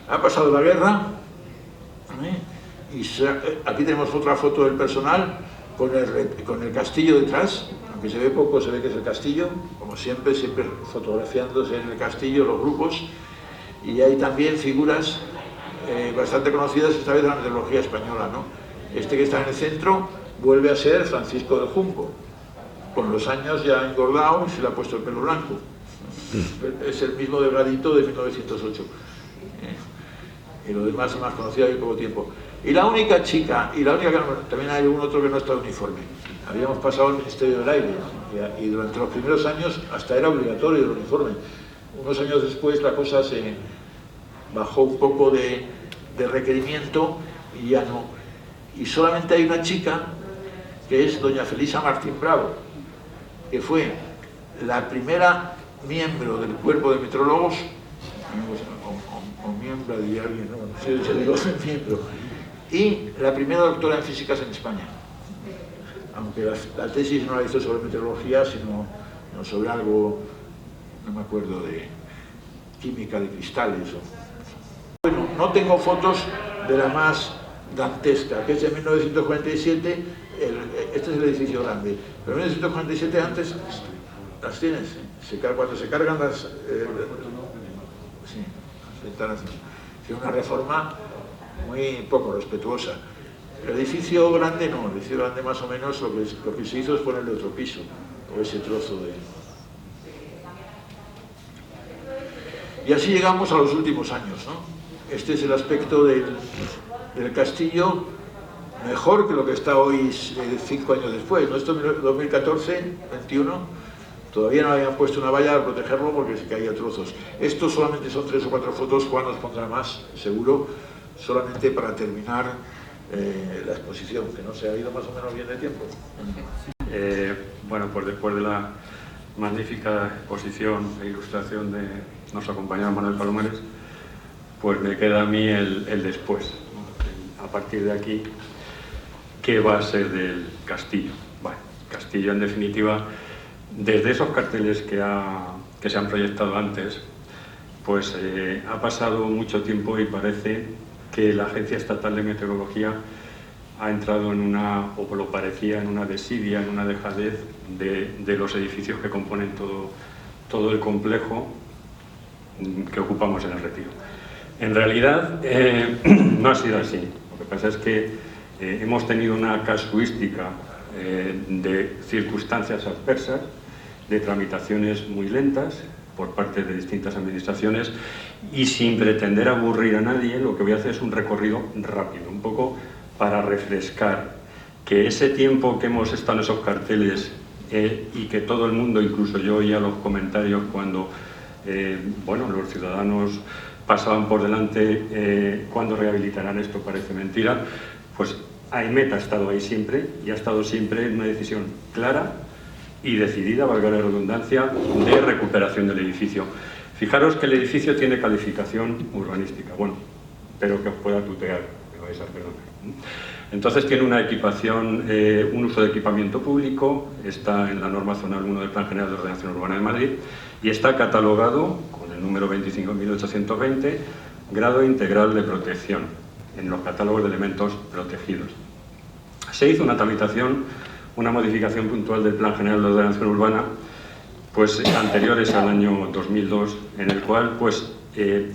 Ha pasado la guerra, y aquí tenemos otra foto del personal con el castillo detrás, aunque se ve poco, se ve que es el castillo, como siempre fotografiándose en el castillo los grupos, y hay también figuras bastante conocidas, esta vez de la meteorología española, ¿no? Este que está en el centro vuelve a ser Francisco de Junco, con los años ya engordado y se le ha puesto el pelo blanco. Es el mismo delgadito de 1908. Y lo demás es más conocido y poco tiempo. Y la única chica, también hay un otro que no está uniforme. Habíamos pasado al Ministerio del Aire, ¿no? Y durante los primeros años hasta era obligatorio el uniforme. Unos años después la cosa se bajó un poco de requerimiento y ya no. Y solamente hay una chica, que es doña Felisa Martín Bravo, que fue la primera miembro del cuerpo de meteorólogos, o miembro, diría alguien, ¿no? Sí, yo digo miembro, y la primera doctora en físicas en España, aunque la tesis no la hizo sobre meteorología, sino sobre algo, no me acuerdo, de química de cristales. Bueno, no tengo fotos de la más dantesca, que es de 1947, este es el edificio grande, pero en 1947 antes, las tienes, cuando se cargan las ventanas, es una reforma muy poco respetuosa. El edificio grande no, el edificio grande más o menos lo que se hizo es ponerle otro piso, o ese trozo de... Y así llegamos a los últimos años, ¿no? Este es el aspecto del castillo, mejor que lo que está hoy 5 años después, ¿no? Esto es 2014, 21, todavía no habían puesto una valla para protegerlo porque se caía trozos. Estos solamente son 3 o 4 fotos, Juan nos pondrá más, seguro, solamente para terminar la exposición, que no se ha ido más o menos bien de tiempo. Bueno, pues después de la magnífica exposición e ilustración de nuestro compañero Manuel Palomares, pues me queda a mí el después, ¿no? A partir de aquí, ¿qué va a ser del castillo? Bueno, castillo en definitiva, desde esos carteles que se han proyectado antes, pues ha pasado mucho tiempo y parece que la Agencia Estatal de Meteorología ha entrado en una, o lo parecía, en una desidia, en una dejadez de los edificios que componen todo el complejo que ocupamos en el Retiro. En realidad no ha sido así. Lo que pasa es que hemos tenido una casuística de circunstancias adversas, de tramitaciones muy lentas por parte de distintas administraciones, y sin pretender aburrir a nadie, lo que voy a hacer es un recorrido rápido, un poco para refrescar que ese tiempo que hemos estado en esos carteles y que todo el mundo, incluso yo oía los comentarios cuando bueno, los ciudadanos pasaban por delante, ¿cuándo rehabilitarán esto? Parece mentira. Pues AEMET ha estado ahí siempre y ha estado siempre en una decisión clara y decidida, valga la redundancia, de recuperación del edificio. Fijaros que el edificio tiene calificación urbanística, bueno, pero que os pueda tutear, me vais a perdonar. Entonces tiene una equipación, un uso de equipamiento público, está en la norma zonal 1 del Plan General de Ordenación Urbana de Madrid y está catalogado con el número 25.820, grado integral de protección en los catálogos de elementos protegidos. Se hizo una tramitación, una modificación puntual del Plan General de Ordenación Urbana, pues anteriores al año 2002, en el cual pues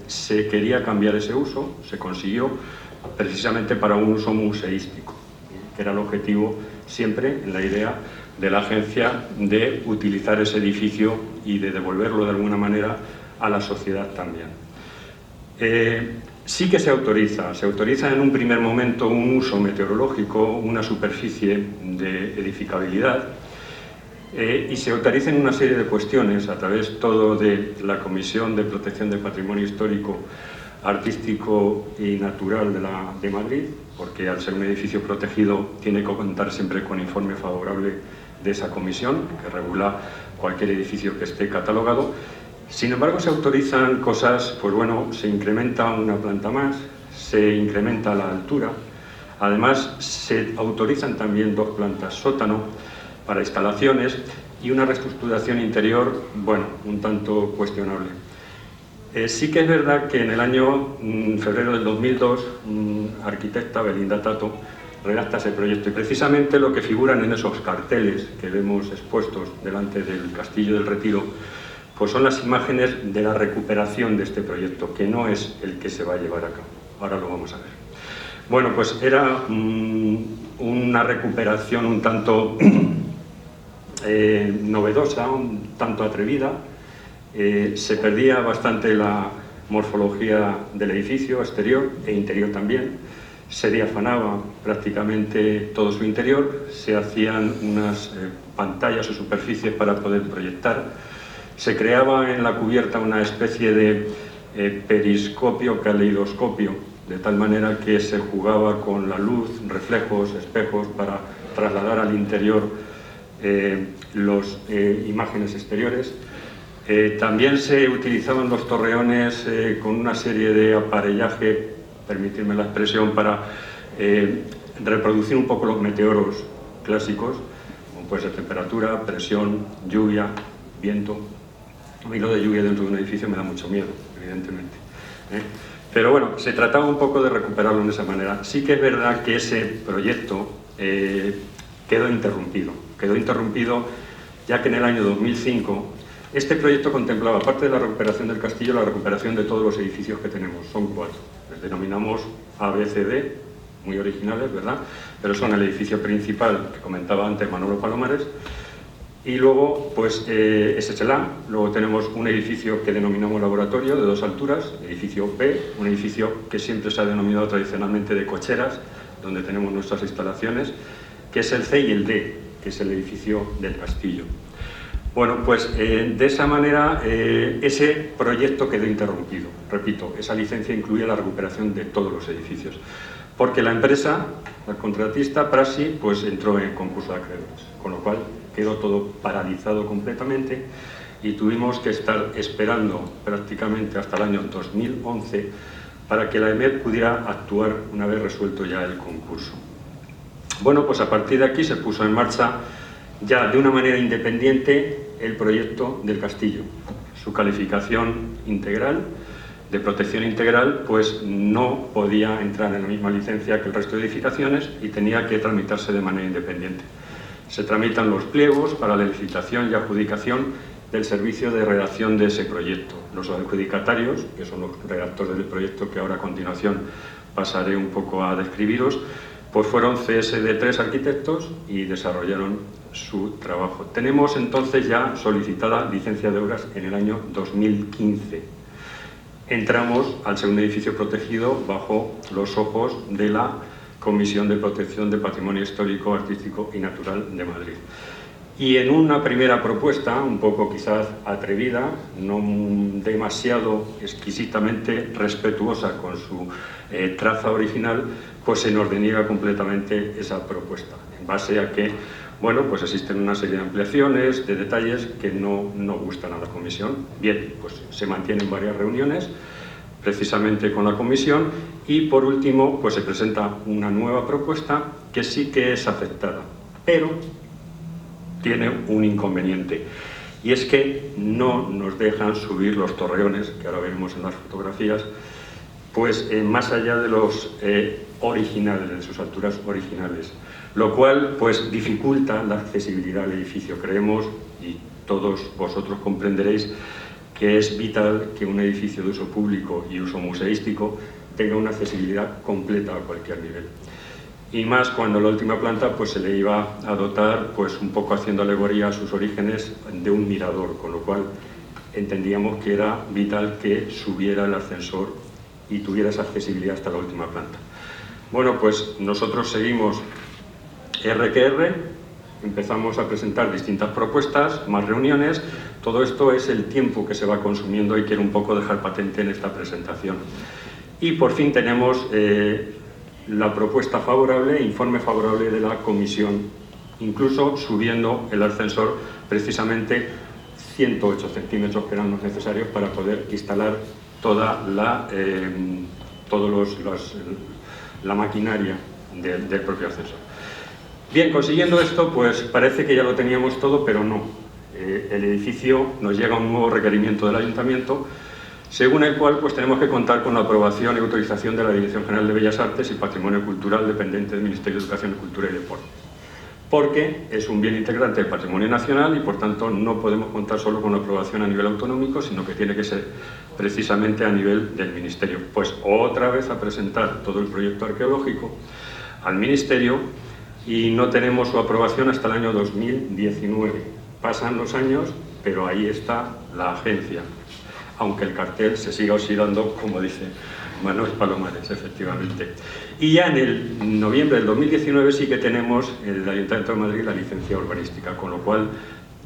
se quería cambiar ese uso, se consiguió precisamente para un uso museístico, que era el objetivo siempre en la idea de la agencia de utilizar ese edificio y de devolverlo de alguna manera a la sociedad también. Sí que se autoriza en un primer momento un uso meteorológico, una superficie de edificabilidad, y se autorizan una serie de cuestiones a través todo de la Comisión de Protección del Patrimonio Histórico, Artístico y Natural de Madrid, porque al ser un edificio protegido tiene que contar siempre con informe favorable de esa comisión, que regula cualquier edificio que esté catalogado. Sin embargo, se autorizan cosas, pues bueno, se incrementa una planta más, se incrementa la altura, además se autorizan también 2 plantas sótano para instalaciones y una reestructuración interior, bueno, un tanto cuestionable. Sí que es verdad que en el año febrero del 2002, arquitecta Belinda Tato redacta ese proyecto y precisamente lo que figuran en esos carteles que vemos expuestos delante del Castillo del Retiro, pues son las imágenes de la recuperación de este proyecto, que no es el que se va a llevar a cabo. Ahora lo vamos a ver. Bueno, pues era una recuperación un tanto novedosa, un tanto atrevida. Se perdía bastante la morfología del edificio exterior e interior también. Se diafanaba prácticamente todo su interior, se hacían unas pantallas o superficies para poder proyectar. Se creaba en la cubierta una especie de periscopio, caleidoscopio, de tal manera que se jugaba con la luz, reflejos, espejos, para trasladar al interior las imágenes exteriores. También se utilizaban los torreones con una serie de aparellaje, permitirme la expresión, para reproducir un poco los meteoros clásicos, como puede ser temperatura, presión, lluvia, viento. A mí lo de lluvia dentro de un edificio me da mucho miedo, evidentemente. Pero bueno, se trataba un poco de recuperarlo de esa manera. Sí que es verdad que ese proyecto quedó interrumpido ya que en el año 2005 este proyecto contemplaba, aparte de la recuperación del castillo, la recuperación de todos los edificios que tenemos. Son 4. Les denominamos ABCD, muy originales, ¿verdad? Pero son el edificio principal que comentaba antes Manolo Palomares, y luego, pues, ese es el A. Luego tenemos un edificio que denominamos laboratorio de 2 alturas, edificio B, un edificio que siempre se ha denominado tradicionalmente de cocheras, donde tenemos nuestras instalaciones, que es el C, y el D, que es el edificio del castillo. Bueno, pues de esa manera ese proyecto quedó interrumpido. Repito, esa licencia incluía la recuperación de todos los edificios, porque la empresa, la contratista Prasi, pues entró en concurso de acreedores, con lo cual quedó todo paralizado completamente y tuvimos que estar esperando prácticamente hasta el año 2011 para que la EMET pudiera actuar una vez resuelto ya el concurso. Bueno, pues a partir de aquí se puso en marcha ya de una manera independiente el proyecto del castillo. Su calificación integral, de protección integral, pues no podía entrar en la misma licencia que el resto de edificaciones y tenía que tramitarse de manera independiente. Se tramitan los pliegos para la licitación y adjudicación del servicio de redacción de ese proyecto. Los adjudicatarios, que son los redactores del proyecto que ahora a continuación pasaré un poco a describiros, pues fueron CSD3 arquitectos y desarrollaron su trabajo. Tenemos entonces ya solicitada licencia de obras en el año 2015. Entramos al segundo edificio protegido bajo los ojos de la Comisión de Protección de Patrimonio Histórico, Artístico y Natural de Madrid. Y en una primera propuesta, un poco quizás atrevida, no demasiado exquisitamente respetuosa con su traza original, pues se nos deniega completamente esa propuesta, en base a que, bueno, pues existen una serie de ampliaciones, de detalles que no gustan a la comisión. Bien, pues se mantienen varias reuniones, precisamente con la comisión, y por último, pues se presenta una nueva propuesta que sí que es aceptada, pero tiene un inconveniente, y es que no nos dejan subir los torreones, que ahora veremos en las fotografías, pues más allá de los originales, de sus alturas originales, lo cual pues dificulta la accesibilidad al edificio. Creemos, y todos vosotros comprenderéis, que es vital que un edificio de uso público y uso museístico tenga una accesibilidad completa a cualquier nivel. Y más cuando la última planta pues se le iba a dotar, pues un poco haciendo alegoría a sus orígenes, de un mirador, con lo cual entendíamos que era vital que subiera el ascensor y tuviera esa accesibilidad hasta la última planta. Bueno, pues nosotros seguimos R, empezamos a presentar distintas propuestas, más reuniones. Todo esto es el tiempo que se va consumiendo y quiero un poco dejar patente en esta presentación. Y por fin tenemos la propuesta favorable, informe favorable de la comisión, incluso subiendo el ascensor precisamente 108 centímetros que eran los necesarios para poder instalar toda la maquinaria del propio ascensor. Bien, consiguiendo esto, pues parece que ya lo teníamos todo, pero no. El edificio nos llega un nuevo requerimiento del ayuntamiento, según el cual pues tenemos que contar con la aprobación y autorización de la Dirección General de Bellas Artes y Patrimonio Cultural dependiente del Ministerio de Educación, Cultura y Deporte, porque es un bien integrante del patrimonio nacional y por tanto no podemos contar solo con la aprobación a nivel autonómico, sino que tiene que ser precisamente a nivel del Ministerio. Pues otra vez a presentar todo el proyecto arqueológico al Ministerio y no tenemos su aprobación hasta el año 2019. Pasan los años, pero ahí está la agencia, aunque el cartel se siga oxidando, como dice Manuel Palomares, efectivamente. Y ya en el noviembre del 2019 sí que tenemos en el Ayuntamiento de Madrid la licencia urbanística, con lo cual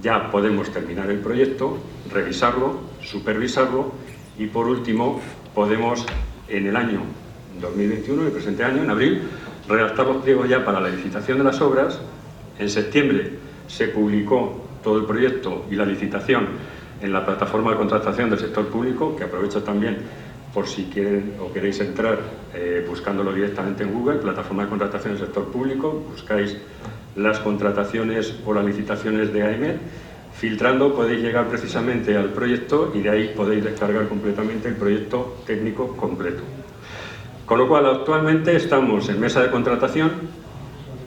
ya podemos terminar el proyecto, revisarlo, supervisarlo y por último podemos en el año 2021, el presente año, en abril, redactar los pliegos ya para la licitación de las obras. En septiembre se publicó todo el proyecto y la licitación en la plataforma de contratación del sector público, que aprovecho también por si quieren o queréis entrar buscándolo directamente en Google, plataforma de contratación del sector público, buscáis las contrataciones o las licitaciones de AEMET, filtrando podéis llegar precisamente al proyecto y de ahí podéis descargar completamente el proyecto técnico completo. Con lo cual actualmente estamos en mesa de contratación,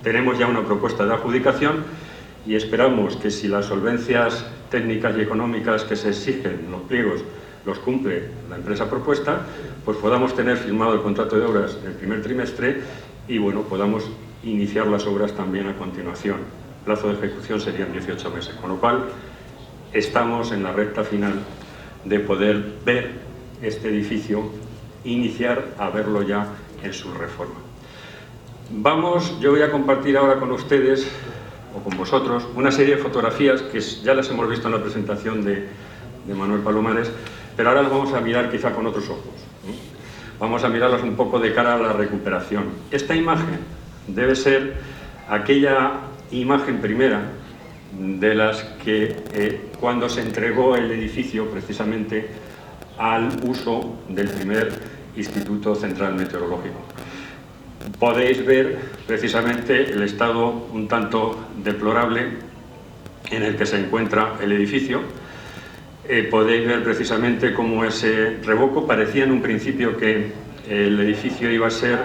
tenemos ya una propuesta de adjudicación y esperamos que si las solvencias técnicas y económicas que se exigen en los pliegos los cumple la empresa propuesta, pues podamos tener firmado el contrato de obras en el primer trimestre y bueno, podamos iniciar las obras también a continuación. El plazo de ejecución serían 18 meses, con lo cual estamos en la recta final de poder ver este edificio, iniciar a verlo ya en su reforma. Yo voy a compartir ahora con ustedes, o con vosotros, una serie de fotografías que ya las hemos visto en la presentación de Manuel Palomares, pero ahora las vamos a mirar quizá con otros ojos, ¿eh? Vamos a mirarlas un poco de cara a la recuperación. Esta imagen debe ser aquella imagen primera de las que cuando se entregó el edificio precisamente al uso del primer Instituto Central Meteorológico. Podéis ver precisamente el estado un tanto deplorable en el que se encuentra el edificio. Podéis ver precisamente cómo ese revoco parecía en un principio que el edificio iba a ser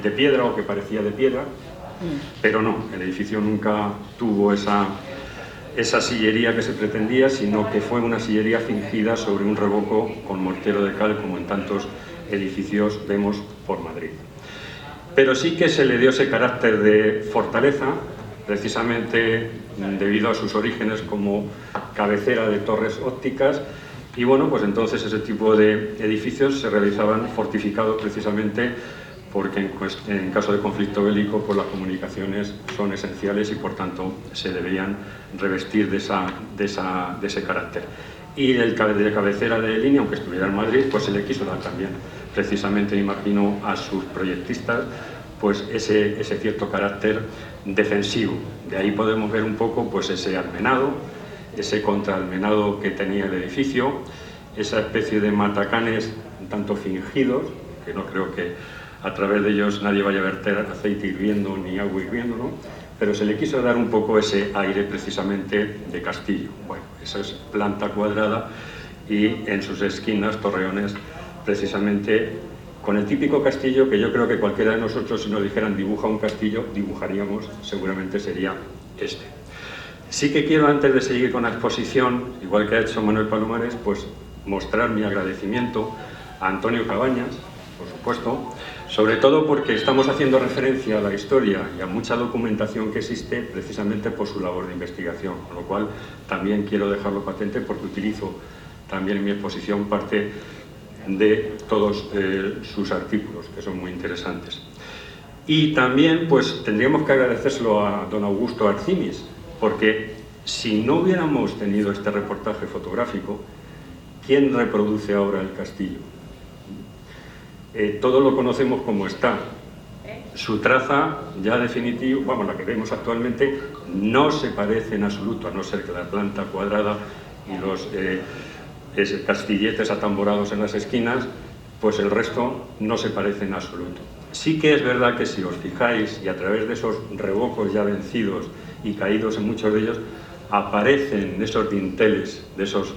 de piedra o que parecía de piedra, pero no, el edificio nunca tuvo esa sillería que se pretendía, sino que fue una sillería fingida sobre un revoco con mortero de cal, como en tantos edificios vemos por Madrid. Pero sí que se le dio ese carácter de fortaleza, precisamente debido a sus orígenes como cabecera de torres ópticas, y bueno, pues entonces ese tipo de edificios se realizaban fortificados precisamente porque en caso de conflicto bélico pues las comunicaciones son esenciales y por tanto se deberían revestir de ese carácter. Y de cabecera de línea, aunque estuviera en Madrid, pues se le quiso dar también, precisamente imagino a sus proyectistas, pues ese cierto carácter defensivo. De ahí podemos ver un poco pues ese almenado, ese contraalmenado que tenía el edificio, esa especie de matacanes un tanto fingidos, que no creo que a través de ellos nadie vaya a verter aceite hirviendo ni agua hirviendo, ¿no? Pero se le quiso dar un poco ese aire precisamente de castillo. Bueno, esa es planta cuadrada y en sus esquinas torreones precisamente con el típico castillo que yo creo que cualquiera de nosotros, si nos dijeran dibuja un castillo, dibujaríamos, seguramente sería este. Sí que quiero, antes de seguir con la exposición, igual que ha hecho Manuel Palomares, pues mostrar mi agradecimiento a Antonio Cabañas, por supuesto, sobre todo porque estamos haciendo referencia a la historia y a mucha documentación que existe precisamente por su labor de investigación, con lo cual también quiero dejarlo patente porque utilizo también en mi exposición parte de todos sus artículos, que son muy interesantes. Y también pues tendríamos que agradecérselo a don Augusto Arcinis, porque si no hubiéramos tenido este reportaje fotográfico, ¿quién reproduce ahora el castillo? Todos lo conocemos como está. Su traza ya definitiva, vamos, la que vemos actualmente, no se parece en absoluto, a no ser que la planta cuadrada y los castilletes atamborados en las esquinas, pues el resto no se parece en absoluto. Sí que es verdad que si os fijáis, y a través de esos revocos ya vencidos y caídos en muchos de ellos, aparecen esos dinteles, de esos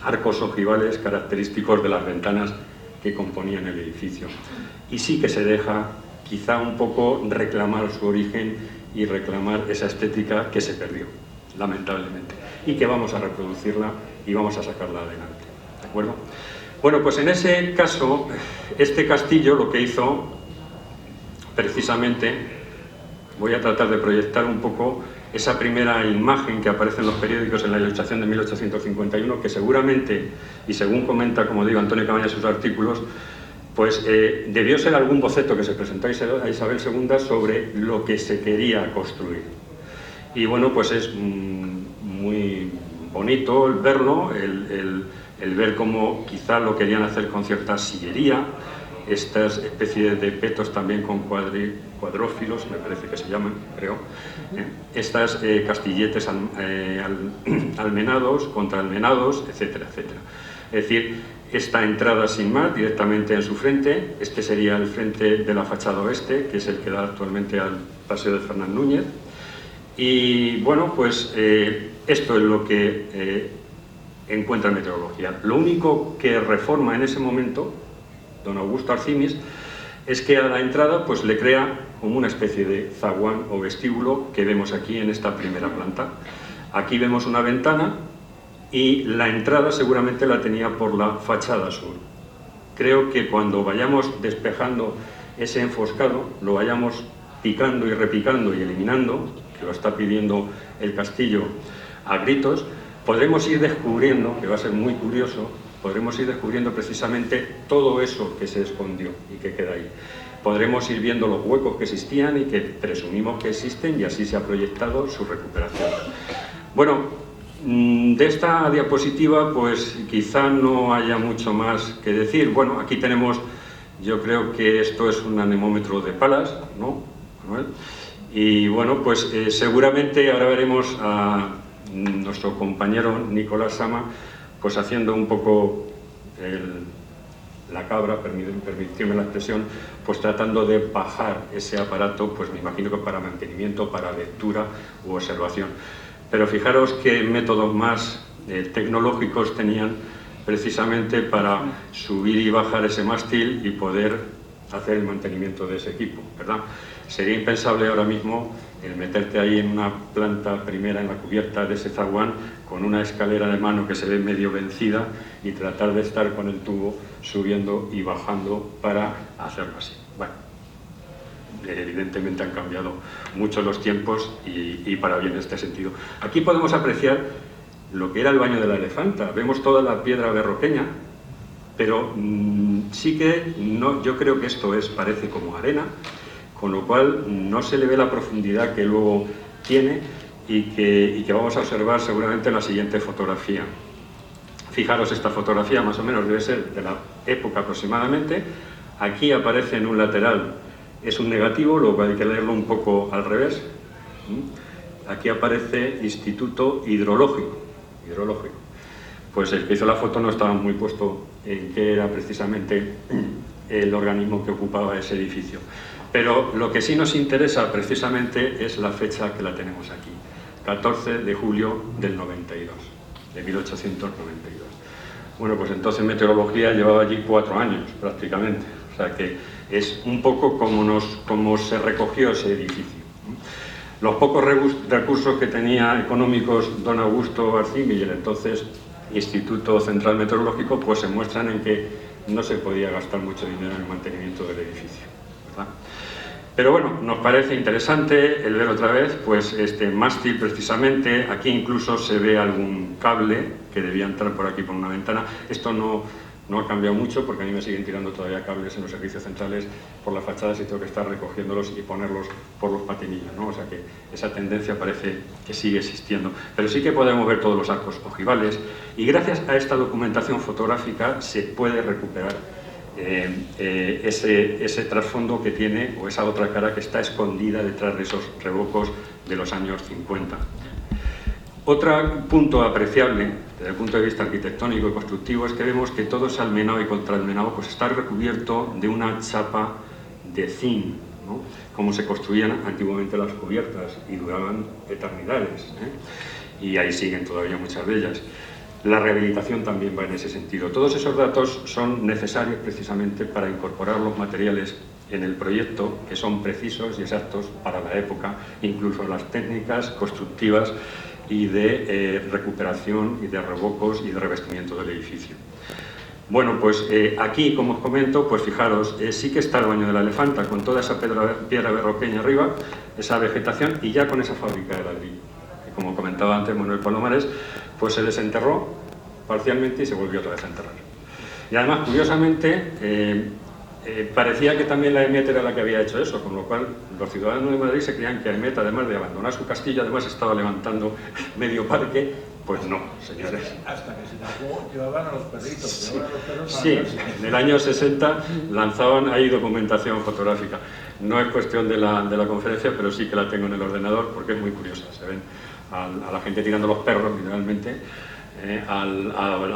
arcos ojivales característicos de las ventanas que componían el edificio. Y sí que se deja quizá un poco reclamar su origen y reclamar esa estética que se perdió, lamentablemente, y que vamos a reproducirla y vamos a sacarla adelante, ¿de acuerdo? Bueno, pues en ese caso, este castillo lo que hizo, precisamente, voy a tratar de proyectar un poco esa primera imagen que aparece en los periódicos en la Ilustración de 1851, que seguramente, y según comenta, como digo, Antonio Cabañas en sus artículos, pues debió ser algún boceto que se presentó a Isabel II sobre lo que se quería construir. Y bueno, pues es muy bonito el verlo, el ver cómo quizá lo querían hacer con cierta sillería, estas especies de petos también con cuadrófilos, me parece que se llaman, creo, estas castilletes almenados, contraalmenados, etcétera, etcétera. Es decir, esta entrada sin más, directamente en su frente, este sería el frente de la fachada oeste, que es el que da actualmente al Paseo de Fernán Núñez. Y bueno, pues esto es lo que encuentra en meteorología. Lo único que reforma en ese momento don Augusto Arcinis es que a la entrada pues le crea como una especie de zaguán o vestíbulo que vemos aquí en esta primera planta. Aquí vemos una ventana y la entrada seguramente la tenía por la fachada sur. Creo que cuando vayamos despejando ese enfoscado lo vayamos picando y repicando y eliminando, que lo está pidiendo el castillo a gritos, podremos ir descubriendo, que va a ser muy curioso, podremos ir descubriendo precisamente todo eso que se escondió y que queda ahí. Podremos ir viendo los huecos que existían y que presumimos que existen, y así se ha proyectado su recuperación. Bueno, de esta diapositiva pues quizá no haya mucho más que decir. Bueno, aquí tenemos, yo creo que esto es un anemómetro de Palas, ¿no, Manuel? Y bueno, pues seguramente ahora veremos a nuestro compañero Nicolás Sama pues haciendo un poco la cabra, permitirme la expresión, pues tratando de bajar ese aparato, pues me imagino que para mantenimiento, para lectura u observación. Pero fijaros qué métodos más tecnológicos tenían precisamente para subir y bajar ese mástil y poder hacer el mantenimiento de ese equipo, ¿verdad? Sería impensable ahora mismo el meterte ahí en una planta primera, en la cubierta de ese zaguán, con una escalera de mano que se ve medio vencida y tratar de estar con el tubo subiendo y bajando para hacerlo así. Bueno, evidentemente han cambiado mucho los tiempos y para bien en este sentido. Aquí podemos apreciar lo que era el baño de la Elefanta. Vemos toda la piedra berroqueña, pero sí que no, yo creo que esto parece como arena, con lo cual no se le ve la profundidad que luego tiene y que vamos a observar seguramente en la siguiente fotografía. Fijaros, esta fotografía más o menos debe ser de la época aproximadamente. Aquí aparece en un lateral, es un negativo, luego hay que leerlo un poco al revés. Aquí aparece Instituto Hidrológico. Pues el que hizo la foto no estaba muy puesto en qué era precisamente el organismo que ocupaba ese edificio. Pero lo que sí nos interesa precisamente es la fecha que la tenemos aquí, 14 de julio del 92, de 1892. Bueno, pues entonces meteorología llevaba allí 4 años prácticamente, o sea que es un poco como se recogió ese edificio. Los pocos recursos que tenía económicos don Augusto Arcimi y el entonces Instituto Central Meteorológico pues se muestran en que no se podía gastar mucho dinero en el mantenimiento del edificio, ¿verdad? Pero bueno, nos parece interesante el ver otra vez pues este mástil precisamente. Aquí incluso se ve algún cable que debía entrar por aquí por una ventana. Esto no ha cambiado mucho porque a mí me siguen tirando todavía cables en los servicios centrales por las fachadas y tengo que estar recogiéndolos y ponerlos por los patinillos, ¿no? O sea que esa tendencia parece que sigue existiendo. Pero sí que podemos ver todos los arcos ojivales y gracias a esta documentación fotográfica se puede recuperar ese trasfondo que tiene, o esa otra cara que está escondida detrás de esos revocos de los años 50. Otro punto apreciable desde el punto de vista arquitectónico y constructivo es que vemos que todo ese almenado y contraalmenado pues está recubierto de una chapa de zinc, ¿no? Como se construían antiguamente las cubiertas y duraban eternidades, ¿eh? Y ahí siguen todavía muchas de ellas. La rehabilitación también va en ese sentido. Todos esos datos son necesarios precisamente para incorporar los materiales en el proyecto que son precisos y exactos para la época, incluso las técnicas constructivas y de recuperación y de revocos y de revestimiento del edificio. Bueno, pues aquí, como os comento, pues fijaros, sí que está el baño de la Elefanta con toda esa piedra berroqueña arriba, esa vegetación y ya con esa fábrica de ladrillo, que como comentaba antes Manuel Palomares, pues se desenterró parcialmente y se volvió otra vez a enterrar. Y además, curiosamente, parecía que también la EMET era la que había hecho eso, con lo cual los ciudadanos de Madrid se creían que EMET, además de abandonar su castillo, además estaba levantando medio parque. Pues no, señores. Hasta que se acabó, llevaban a los perritos. Sí, Llevaban a los perros a sí, la casa. en el año 60 lanzaban ahí documentación fotográfica. No es cuestión de la conferencia, pero sí que la tengo en el ordenador porque es muy curiosa. Se ven a la gente tirando los perros, literalmente, al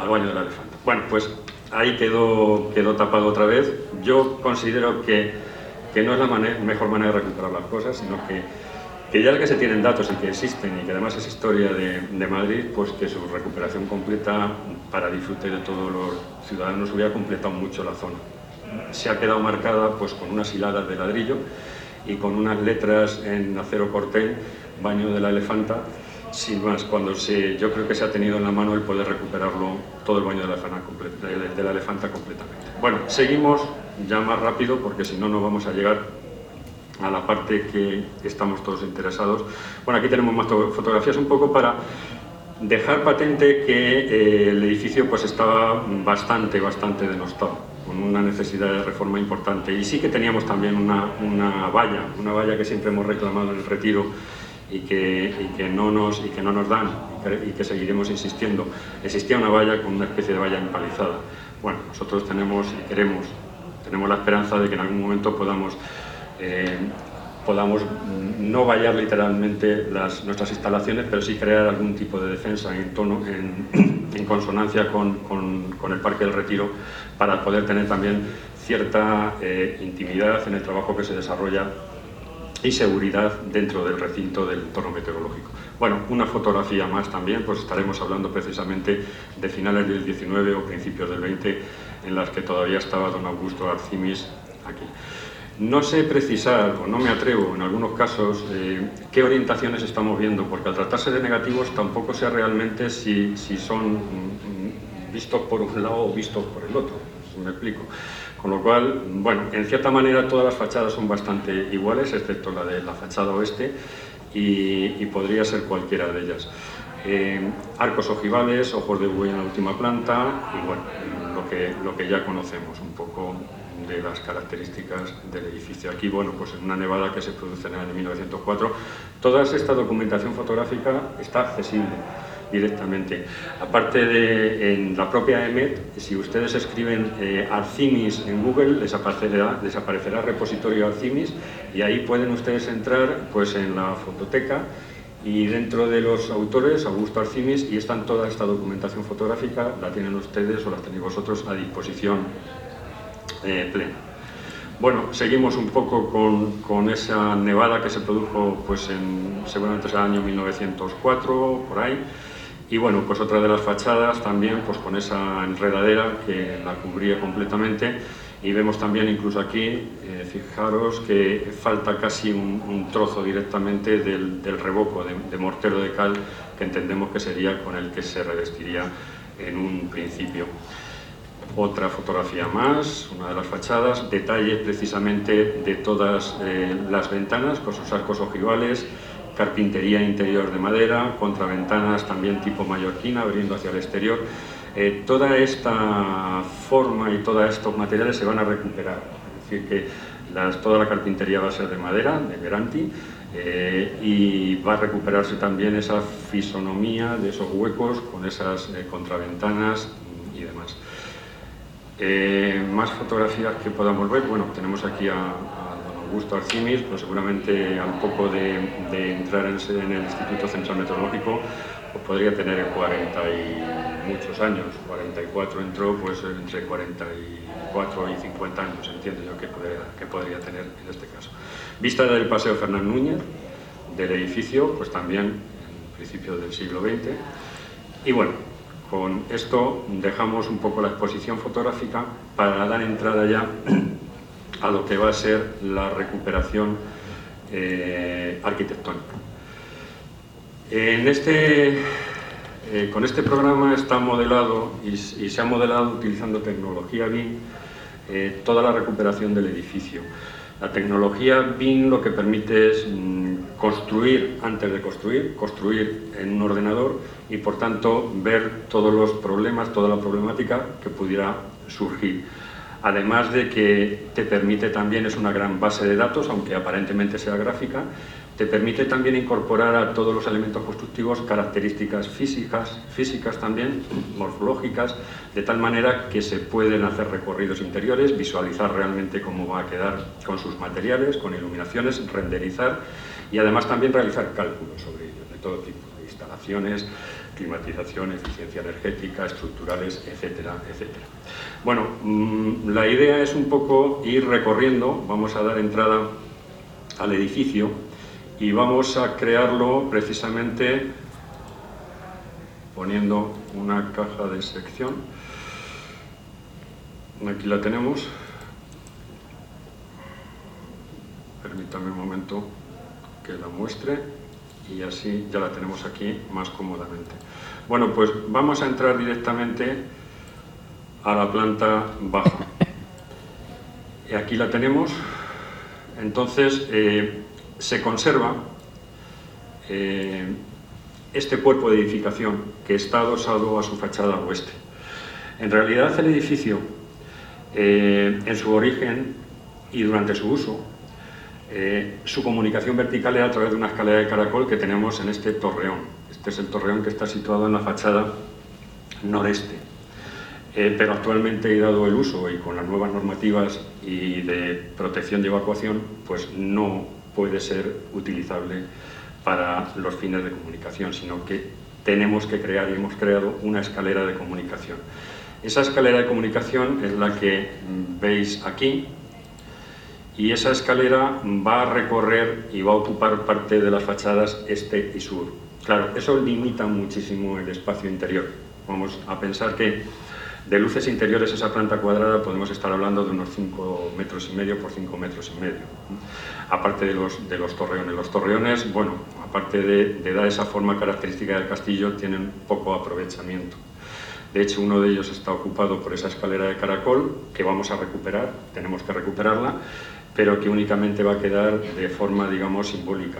baño de la Elefanta. Bueno, pues ahí quedó tapado otra vez. Yo considero que no es la mejor manera de recuperar las cosas, sino que ya que se tienen datos y que existen y que además es historia de Madrid, pues que su recuperación completa para disfrute de todos los ciudadanos hubiera completado mucho la zona. Se ha quedado marcada pues con unas hiladas de ladrillo y con unas letras en acero corten, baño de la Elefanta, sin más, yo creo que se ha tenido en la mano el poder recuperarlo todo el baño de la Elefanta completamente. Bueno, seguimos ya más rápido, porque si no, no vamos a llegar a la parte que estamos todos interesados. Bueno, aquí tenemos más fotografías un poco para dejar patente que el edificio pues estaba bastante denostado, con una necesidad de reforma importante. Y sí que teníamos también una valla que siempre hemos reclamado en el Retiro y que no nos dan y que seguiremos insistiendo. Existía una valla con una especie de valla empalizada. Bueno, nosotros tenemos la esperanza de que en algún momento podamos no vallar literalmente nuestras instalaciones, pero sí crear algún tipo de defensa en consonancia con el Parque del Retiro, para poder tener también cierta intimidad en el trabajo que se desarrolla y seguridad dentro del recinto del entorno meteorológico. Bueno, una fotografía más también, pues estaremos hablando precisamente de finales del 19 o principios del 20, en las que todavía estaba don Augusto Arcimis aquí. No sé precisar, o no me atrevo en algunos casos, qué orientaciones estamos viendo, porque al tratarse de negativos tampoco sé realmente si son vistos por un lado o vistos por el otro, si me explico. Con lo cual, bueno, en cierta manera todas las fachadas son bastante iguales, excepto la de la fachada oeste, y podría ser cualquiera de ellas. Arcos ojivales, ojos de buey en la última planta, y bueno, lo que ya conocemos un poco de las características del edificio. Aquí, bueno, pues en una nevada que se produce en el año 1904, toda esta documentación fotográfica está accesible directamente. Aparte en la propia EMET, si ustedes escriben Arcimis en Google, les aparecerá repositorio Arcimis, y ahí pueden ustedes entrar pues en la fototeca, y dentro de los autores, Augusto Arcimis, y están toda esta documentación fotográfica, la tienen ustedes o la tenéis vosotros a disposición plena. Bueno, seguimos un poco con esa nevada que se produjo pues seguramente en el año 1904, por ahí. Y bueno, pues otra de las fachadas también pues con esa enredadera que la cubría completamente, y vemos también incluso aquí, fijaros que falta casi un trozo directamente del revoco de mortero de cal, que entendemos que sería con el que se revestiría en un principio. Otra fotografía más, una de las fachadas, detalles precisamente de todas las ventanas con sus arcos ojivales, carpintería interior de madera, contraventanas también tipo mallorquina, abriendo hacia el exterior. Toda esta forma y todos estos materiales se van a recuperar, es decir, que toda la carpintería va a ser de madera, de Veranti, y va a recuperarse también esa fisonomía de esos huecos con esas contraventanas y demás. Más fotografías que podamos ver, bueno, tenemos aquí a don Augusto Arcimis, pero seguramente al poco de entrar en el Instituto Central Meteorológico, pues podría tener 40 y muchos años, 44 entró, pues entre 44 y 50 años, entiendo yo que podría tener en este caso. Vista del Paseo Fernán Núñez, del edificio, pues también en principio del siglo XX, y bueno, con esto dejamos un poco la exposición fotográfica para dar entrada ya a lo que va a ser la recuperación arquitectónica. Con este programa está modelado y se ha modelado utilizando tecnología BIM toda la recuperación del edificio. La tecnología BIM lo que permite es construir antes de construir en un ordenador, y por tanto ver todos los problemas, toda la problemática que pudiera surgir. Además de que te permite también, es una gran base de datos, aunque aparentemente sea gráfica, te permite también incorporar a todos los elementos constructivos características físicas también, morfológicas, de tal manera que se pueden hacer recorridos interiores, visualizar realmente cómo va a quedar con sus materiales, con iluminaciones, renderizar, y además también realizar cálculos sobre ellos, de todo tipo, de instalaciones, climatización, eficiencia energética, estructurales, etcétera, etcétera. Bueno, la idea es un poco ir recorriendo, vamos a dar entrada al edificio y vamos a crearlo precisamente poniendo una caja de sección. Aquí la tenemos. Permítame un momento que la muestre y así ya la tenemos aquí más cómodamente. Bueno, pues vamos a entrar directamente a la planta baja. aquí la tenemos. Entonces, se conserva este cuerpo de edificación que está adosado a su fachada oeste. En realidad, el edificio, en su origen y durante su uso, su comunicación vertical era a través de una escalera de caracol que tenemos en este torreón. Este es el torreón que está situado en la fachada noreste. Pero actualmente, y dado el uso y con las nuevas normativas y de protección y evacuación, pues no puede ser utilizable para los fines de comunicación, sino que tenemos que crear y hemos creado una escalera de comunicación. Esa escalera de comunicación es la que veis aquí, y esa escalera va a recorrer y va a ocupar parte de las fachadas este y sur. Claro, eso limita muchísimo el espacio interior. Vamos a pensar que de luces interiores esa planta cuadrada podemos estar hablando de unos 5,5 metros por 5,5 metros. Aparte de los torreones. Los torreones, bueno, aparte de dar esa forma característica del castillo, tienen poco aprovechamiento. De hecho, uno de ellos está ocupado por esa escalera de caracol que vamos a recuperar, tenemos que recuperarla, pero que únicamente va a quedar de forma, digamos, simbólica.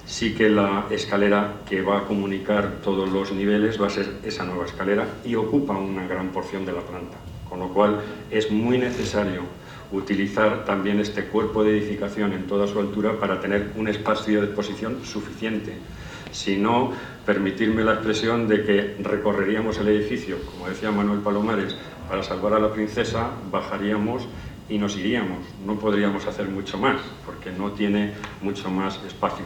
Sí que la escalera que va a comunicar todos los niveles va a ser esa nueva escalera y ocupa una gran porción de la planta, con lo cual es muy necesario utilizar también este cuerpo de edificación en toda su altura para tener un espacio de exposición suficiente. Si no, permitirme la expresión de que recorreríamos el edificio, como decía Manuel Palomares, para salvar a la princesa, bajaríamos y nos iríamos. No podríamos hacer mucho más, porque no tiene mucho más espacio.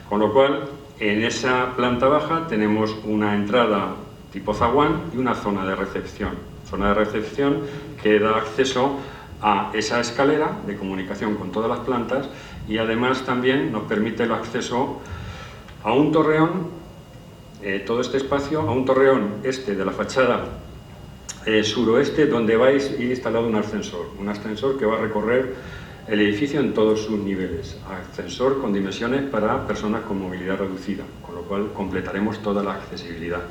Con lo cual, en esa planta baja tenemos una entrada tipo zaguán y una zona de recepción. Zona de recepción que da acceso a esa escalera de comunicación con todas las plantas y además también nos permite el acceso a un torreón, todo este espacio, a un torreón este de la fachada suroeste, donde va a ir instalado un ascensor que va a recorrer el edificio en todos sus niveles, ascensor con dimensiones para personas con movilidad reducida, con lo cual completaremos toda la accesibilidad.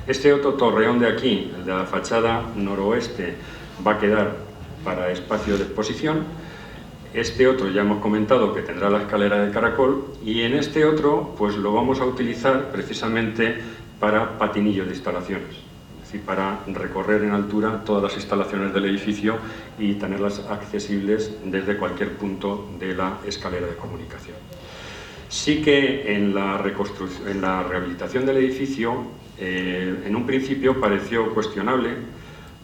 Este otro torreón de aquí, el de la fachada noroeste, va a quedar para espacio de exposición. Este otro ya hemos comentado que tendrá la escalera de caracol, y en este otro pues lo vamos a utilizar precisamente para patinillos de instalaciones. Para recorrer en altura todas las instalaciones del edificio y tenerlas accesibles desde cualquier punto de la escalera de comunicación. Sí que en la rehabilitación del edificio, en un principio pareció cuestionable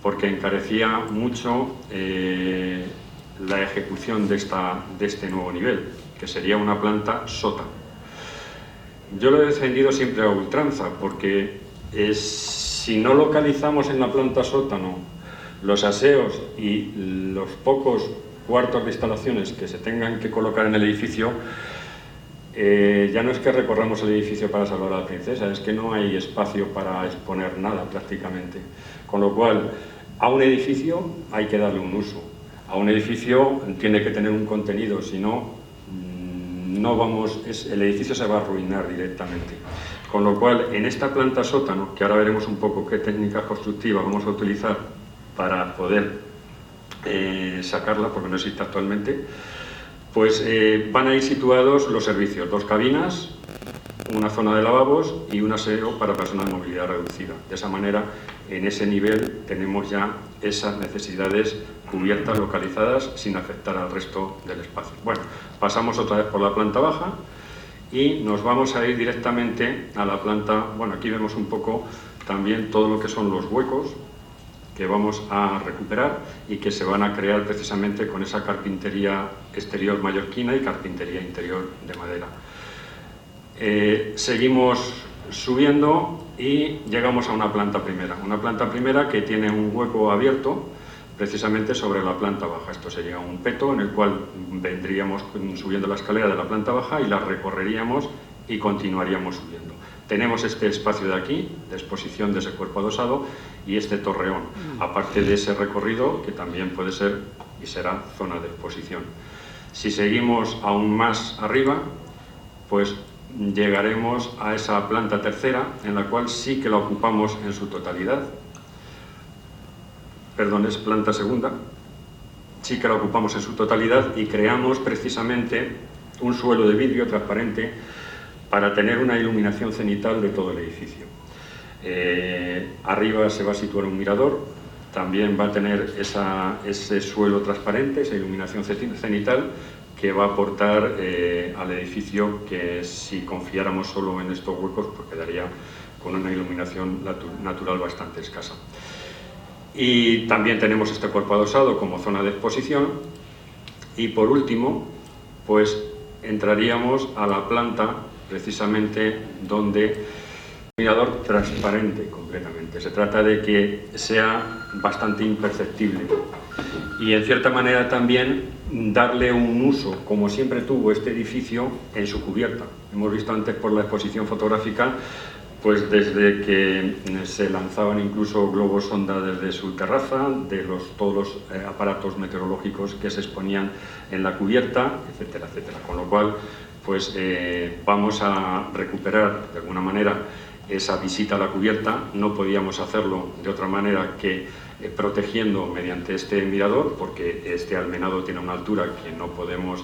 porque encarecía mucho la ejecución de este nuevo nivel, que sería una planta sótano. Yo lo he defendido siempre a ultranza porque si no localizamos en la planta sótano los aseos y los pocos cuartos de instalaciones que se tengan que colocar en el edificio, ya no es que recorramos el edificio para salvar a la princesa, es que no hay espacio para exponer nada prácticamente. Con lo cual, a un edificio hay que darle un uso. A un edificio tiene que tener un contenido, si no, el edificio se va a arruinar directamente. Con lo cual, en esta planta sótano, que ahora veremos un poco qué técnicas constructivas vamos a utilizar para poder sacarla, porque no existe actualmente, pues van a ir situados los servicios, 2 cabinas, una zona de lavabos y un aseo para personas de movilidad reducida. De esa manera, en ese nivel tenemos ya esas necesidades cubiertas, localizadas, sin afectar al resto del espacio. Bueno, pasamos otra vez por la planta baja y nos vamos a ir directamente a la planta. Bueno, aquí vemos un poco también todo lo que son los huecos que vamos a recuperar y que se van a crear precisamente con esa carpintería exterior mallorquina y carpintería interior de madera. Seguimos subiendo y llegamos a una planta primera que tiene un hueco abierto precisamente sobre la planta baja. Esto sería un peto en el cual vendríamos subiendo la escalera de la planta baja y la recorreríamos y continuaríamos subiendo. Tenemos este espacio de aquí, de exposición de ese cuerpo adosado, y este torreón, aparte de ese recorrido que también puede ser y será zona de exposición. Si seguimos aún más arriba, pues llegaremos a esa planta tercera, en la cual sí que la ocupamos en su totalidad. Perdón, es planta segunda. sí que la ocupamos en su totalidad y creamos precisamente un suelo de vidrio transparente para tener una iluminación cenital de todo el edificio. Arriba se va a situar un mirador, también va a tener ese suelo transparente, esa iluminación cenital, que va a aportar al edificio, que si confiáramos solo en estos huecos, pues quedaría con una iluminación natural bastante escasa. Y también tenemos este cuerpo adosado como zona de exposición. Y por último, pues entraríamos a la planta precisamente donde mirador transparente completamente. Se trata de que sea bastante imperceptible y en cierta manera también darle un uso, como siempre tuvo este edificio, en su cubierta. Hemos visto antes por la exposición fotográfica, pues desde que se lanzaban incluso globos sonda desde su terraza, de todos los aparatos meteorológicos que se exponían en la cubierta, etcétera, etcétera. Con lo cual, pues vamos a recuperar de alguna manera esa visita a la cubierta. No podíamos hacerlo de otra manera que protegiendo mediante este mirador, porque este almenado tiene una altura que no podemos,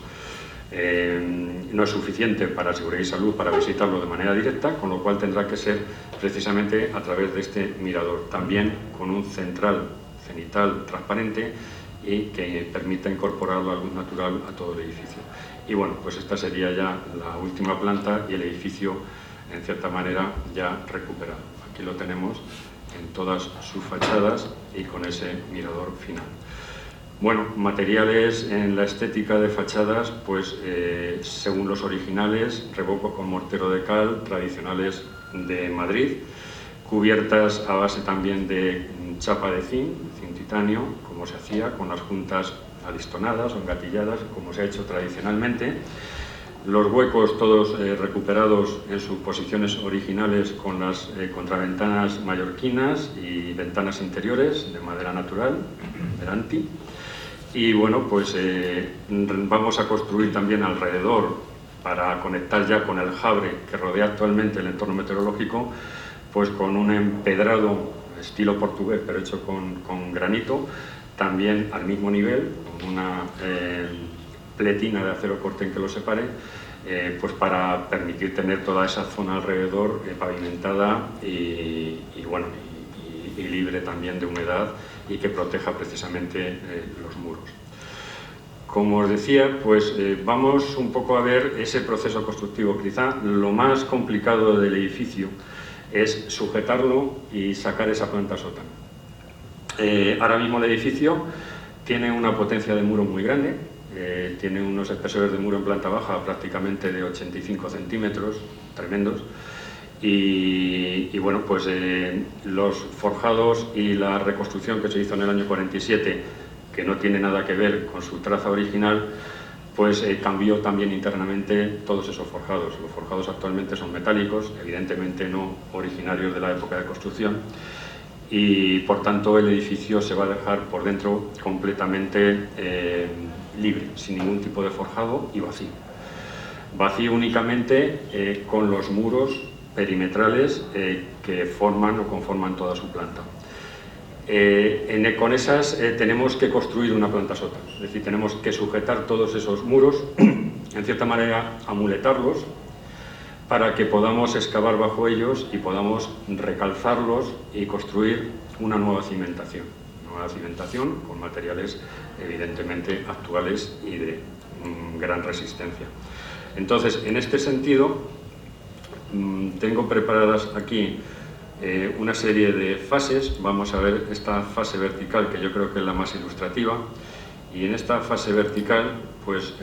no es suficiente para seguridad y salud para visitarlo de manera directa, con lo cual tendrá que ser precisamente a través de este mirador, también con un central cenital transparente y que permita incorporar la luz natural a todo el edificio. Y bueno, pues esta sería ya la última planta y el edificio en cierta manera ya recuperado. Aquí lo tenemos en todas sus fachadas y con ese mirador final. Bueno, materiales en la estética de fachadas, pues según los originales, revocos con mortero de cal, tradicionales de Madrid, cubiertas a base también de chapa de zinc titanio, como se hacía, con las juntas alistonadas o engatilladas, como se ha hecho tradicionalmente. Los huecos todos recuperados en sus posiciones originales con las contraventanas mallorquinas y ventanas interiores de madera natural, Veranti. Y bueno, pues vamos a construir también alrededor, para conectar ya con el Jabre que rodea actualmente el entorno meteorológico, pues con un empedrado estilo portugués, pero hecho con granito, también al mismo nivel, con una pletina de acero corten que lo separe, pues para permitir tener toda esa zona alrededor pavimentada y libre también de humedad y que proteja precisamente los muros. Como os decía, pues vamos un poco a ver ese proceso constructivo. Quizá lo más complicado del edificio es sujetarlo y sacar esa planta sótano. Ahora mismo el edificio tiene una potencia de muro muy grande, tiene unos espesores de muro en planta baja prácticamente de 85 centímetros, tremendos, y bueno, pues los forjados y la reconstrucción que se hizo en el año 47, que no tiene nada que ver con su traza original, pues cambió también internamente todos esos forjados. Los forjados actualmente son metálicos, evidentemente no originarios de la época de construcción, y por tanto el edificio se va a dejar por dentro completamente libre, sin ningún tipo de forjado y vacío. Vacío únicamente con los muros perimetrales que forman o conforman toda su planta. Con esas tenemos que construir una planta sótano, es decir, tenemos que sujetar todos esos muros, en cierta manera amuletarlos, para que podamos excavar bajo ellos y podamos recalzarlos y construir una nueva cimentación con materiales evidentemente actuales y de gran resistencia. Entonces, en este sentido, tengo preparadas aquí una serie de fases. Vamos a ver esta fase vertical, que yo creo que es la más ilustrativa, y en esta fase vertical pues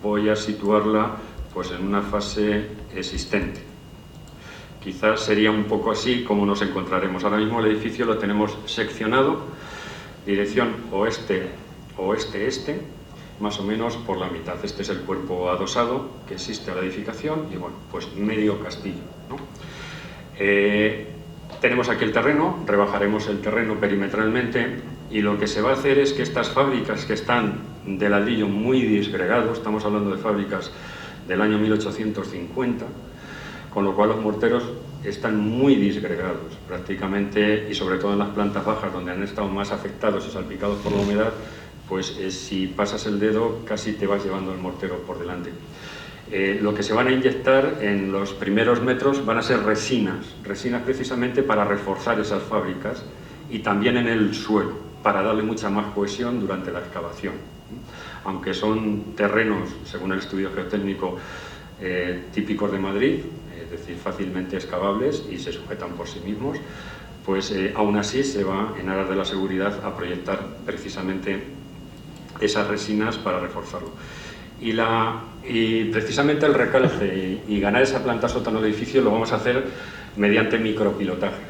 voy a situarla pues en una fase existente. Quizás sería un poco así como nos encontraremos. Ahora mismo el edificio lo tenemos seccionado, dirección oeste-este, más o menos por la mitad. Este es el cuerpo adosado que existe a la edificación y bueno, pues medio castillo, ¿no? Tenemos aquí el terreno, rebajaremos el terreno perimetralmente y lo que se va a hacer es que estas fábricas que están de ladrillo muy disgregado, estamos hablando de fábricas del año 1850, con lo cual los morteros están muy disgregados prácticamente, y sobre todo en las plantas bajas donde han estado más afectados y salpicados por la humedad, pues si pasas el dedo casi te vas llevando el mortero por delante. Lo que se van a inyectar en los primeros metros van a ser resinas precisamente para reforzar esas fábricas y también en el suelo, para darle mucha más cohesión durante la excavación. Aunque son terrenos, según el estudio geotécnico, típicos de Madrid, es decir, fácilmente excavables y se sujetan por sí mismos, pues aún así se va, en aras de la seguridad, a proyectar precisamente esas resinas para reforzarlo. Y precisamente el recalce y ganar esa planta sótano del edificio lo vamos a hacer mediante micropilotaje.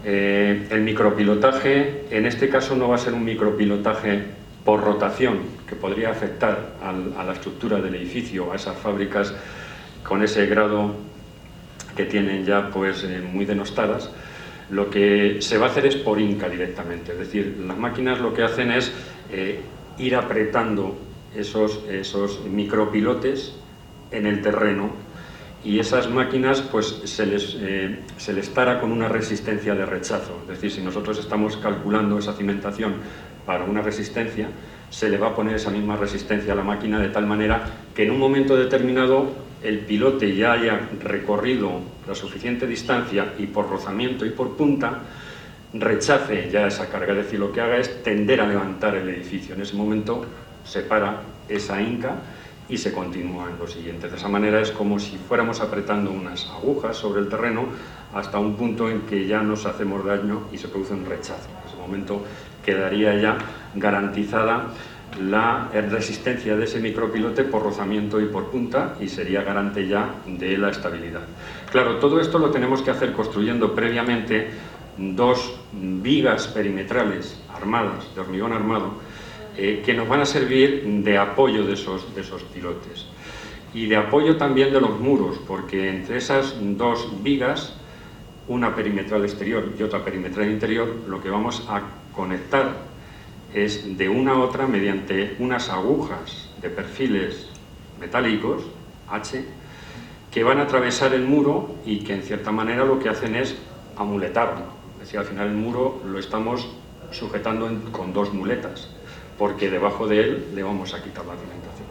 El micropilotaje, en este caso, no va a ser un micropilotaje por rotación, que podría afectar a la estructura del edificio, a esas fábricas con ese grado que tienen ya pues muy denostadas. Lo que se va a hacer es por hinca directamente, es decir, las máquinas lo que hacen es ir apretando esos micropilotes en el terreno, y esas máquinas pues se les tara con una resistencia de rechazo. Es decir, si nosotros estamos calculando esa cimentación para una resistencia, se le va a poner esa misma resistencia a la máquina, de tal manera que en un momento determinado el pilote ya haya recorrido la suficiente distancia y por rozamiento y por punta rechace ya esa carga. Es decir, lo que haga es tender a levantar el edificio. En ese momento se para esa hinca y se continúa en lo siguiente. De esa manera es como si fuéramos apretando unas agujas sobre el terreno hasta un punto en que ya nos hacemos daño y se produce un rechazo. En ese momento quedaría ya garantizada la resistencia de ese micropilote por rozamiento y por punta, y sería garante ya de la estabilidad. Claro, todo esto lo tenemos que hacer construyendo previamente dos vigas perimetrales armadas, de hormigón armado, que nos van a servir de apoyo de esos pilotes y de apoyo también de los muros, porque entre esas dos vigas, una perimetral exterior y otra perimetral interior, lo que vamos a conectar es de una a otra mediante unas agujas de perfiles metálicos, H, que van a atravesar el muro y que en cierta manera lo que hacen es amuletarlo. Es decir, al final el muro lo estamos sujetando con dos muletas, porque debajo de él le vamos a quitar la cimentación.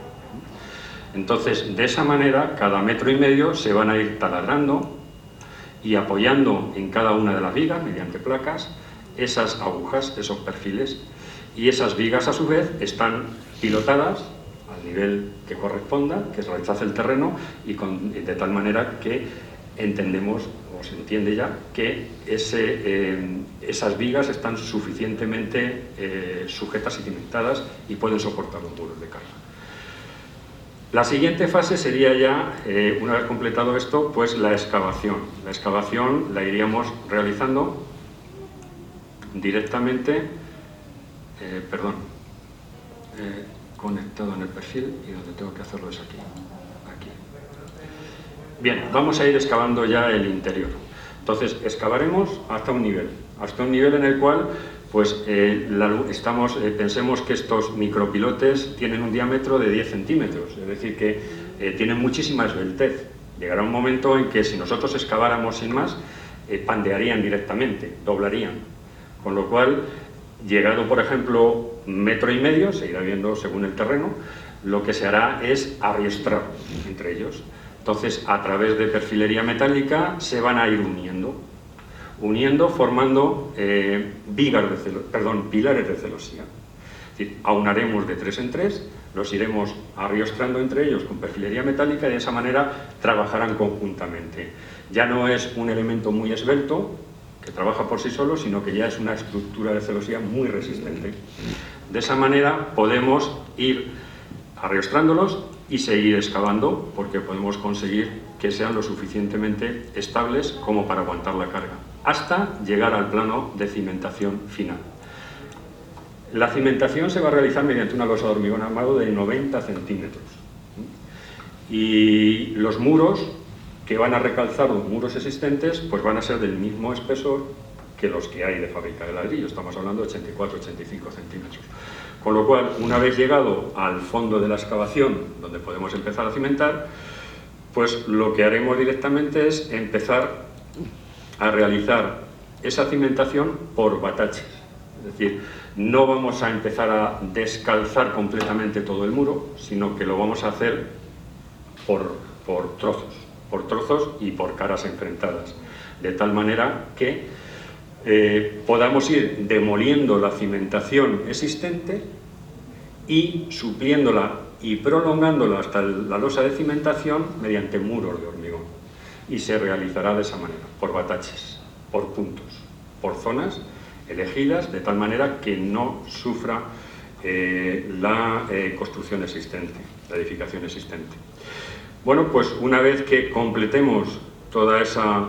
Entonces, de esa manera, cada 1,5 metros se van a ir taladrando y apoyando en cada una de las vigas, mediante placas, esas agujas, esos perfiles, y esas vigas a su vez están pilotadas al nivel que corresponda, que se rechace el terreno, y de tal manera que entendemos, o se entiende ya, que esas vigas están suficientemente sujetas y cimentadas y pueden soportar los muros de carga. La siguiente fase sería ya, una vez completado esto, pues la excavación. La excavación la iríamos realizando directamente, conectado en el perfil, y donde tengo que hacerlo es aquí. Bien, vamos a ir excavando ya el interior. Entonces, excavaremos hasta un nivel en el cual pues pensemos que estos micropilotes tienen un diámetro de 10 centímetros, es decir, que tienen muchísima esbeltez. Llegará un momento en que si nosotros excaváramos sin más, pandearían directamente, doblarían. Con lo cual, llegado por ejemplo 1,5 metros, se irá viendo según el terreno, lo que se hará es arriestrar entre ellos. Entonces, a través de perfilería metálica se van a ir uniendo formando pilares de celosía. Es decir, aunaremos de 3 en 3, los iremos arriostrando entre ellos con perfilería metálica, y de esa manera trabajarán conjuntamente. Ya no es un elemento muy esbelto que trabaja por sí solo, sino que ya es una estructura de celosía muy resistente. De esa manera podemos ir arriostrándolos y seguir excavando, porque podemos conseguir que sean lo suficientemente estables como para aguantar la carga, hasta llegar al plano de cimentación final. La cimentación se va a realizar mediante una losa de hormigón armado de 90 centímetros. Y los muros que van a recalzar los muros existentes pues van a ser del mismo espesor que los que hay de fábrica de ladrillo. Estamos hablando de 84-85 centímetros. Con lo cual, una vez llegado al fondo de la excavación, donde podemos empezar a cimentar, pues lo que haremos directamente es empezar a realizar esa cimentación por bataches. Es decir, no vamos a empezar a descalzar completamente todo el muro, sino que lo vamos a hacer por trozos y por caras enfrentadas, de tal manera que podamos ir demoliendo la cimentación existente y supliéndola y prolongándola hasta la losa de cimentación mediante muros de hormigón. Y se realizará de esa manera, por bataches, por puntos, por zonas elegidas, de tal manera que no sufra la construcción existente, la edificación existente. Bueno, pues una vez que completemos toda esa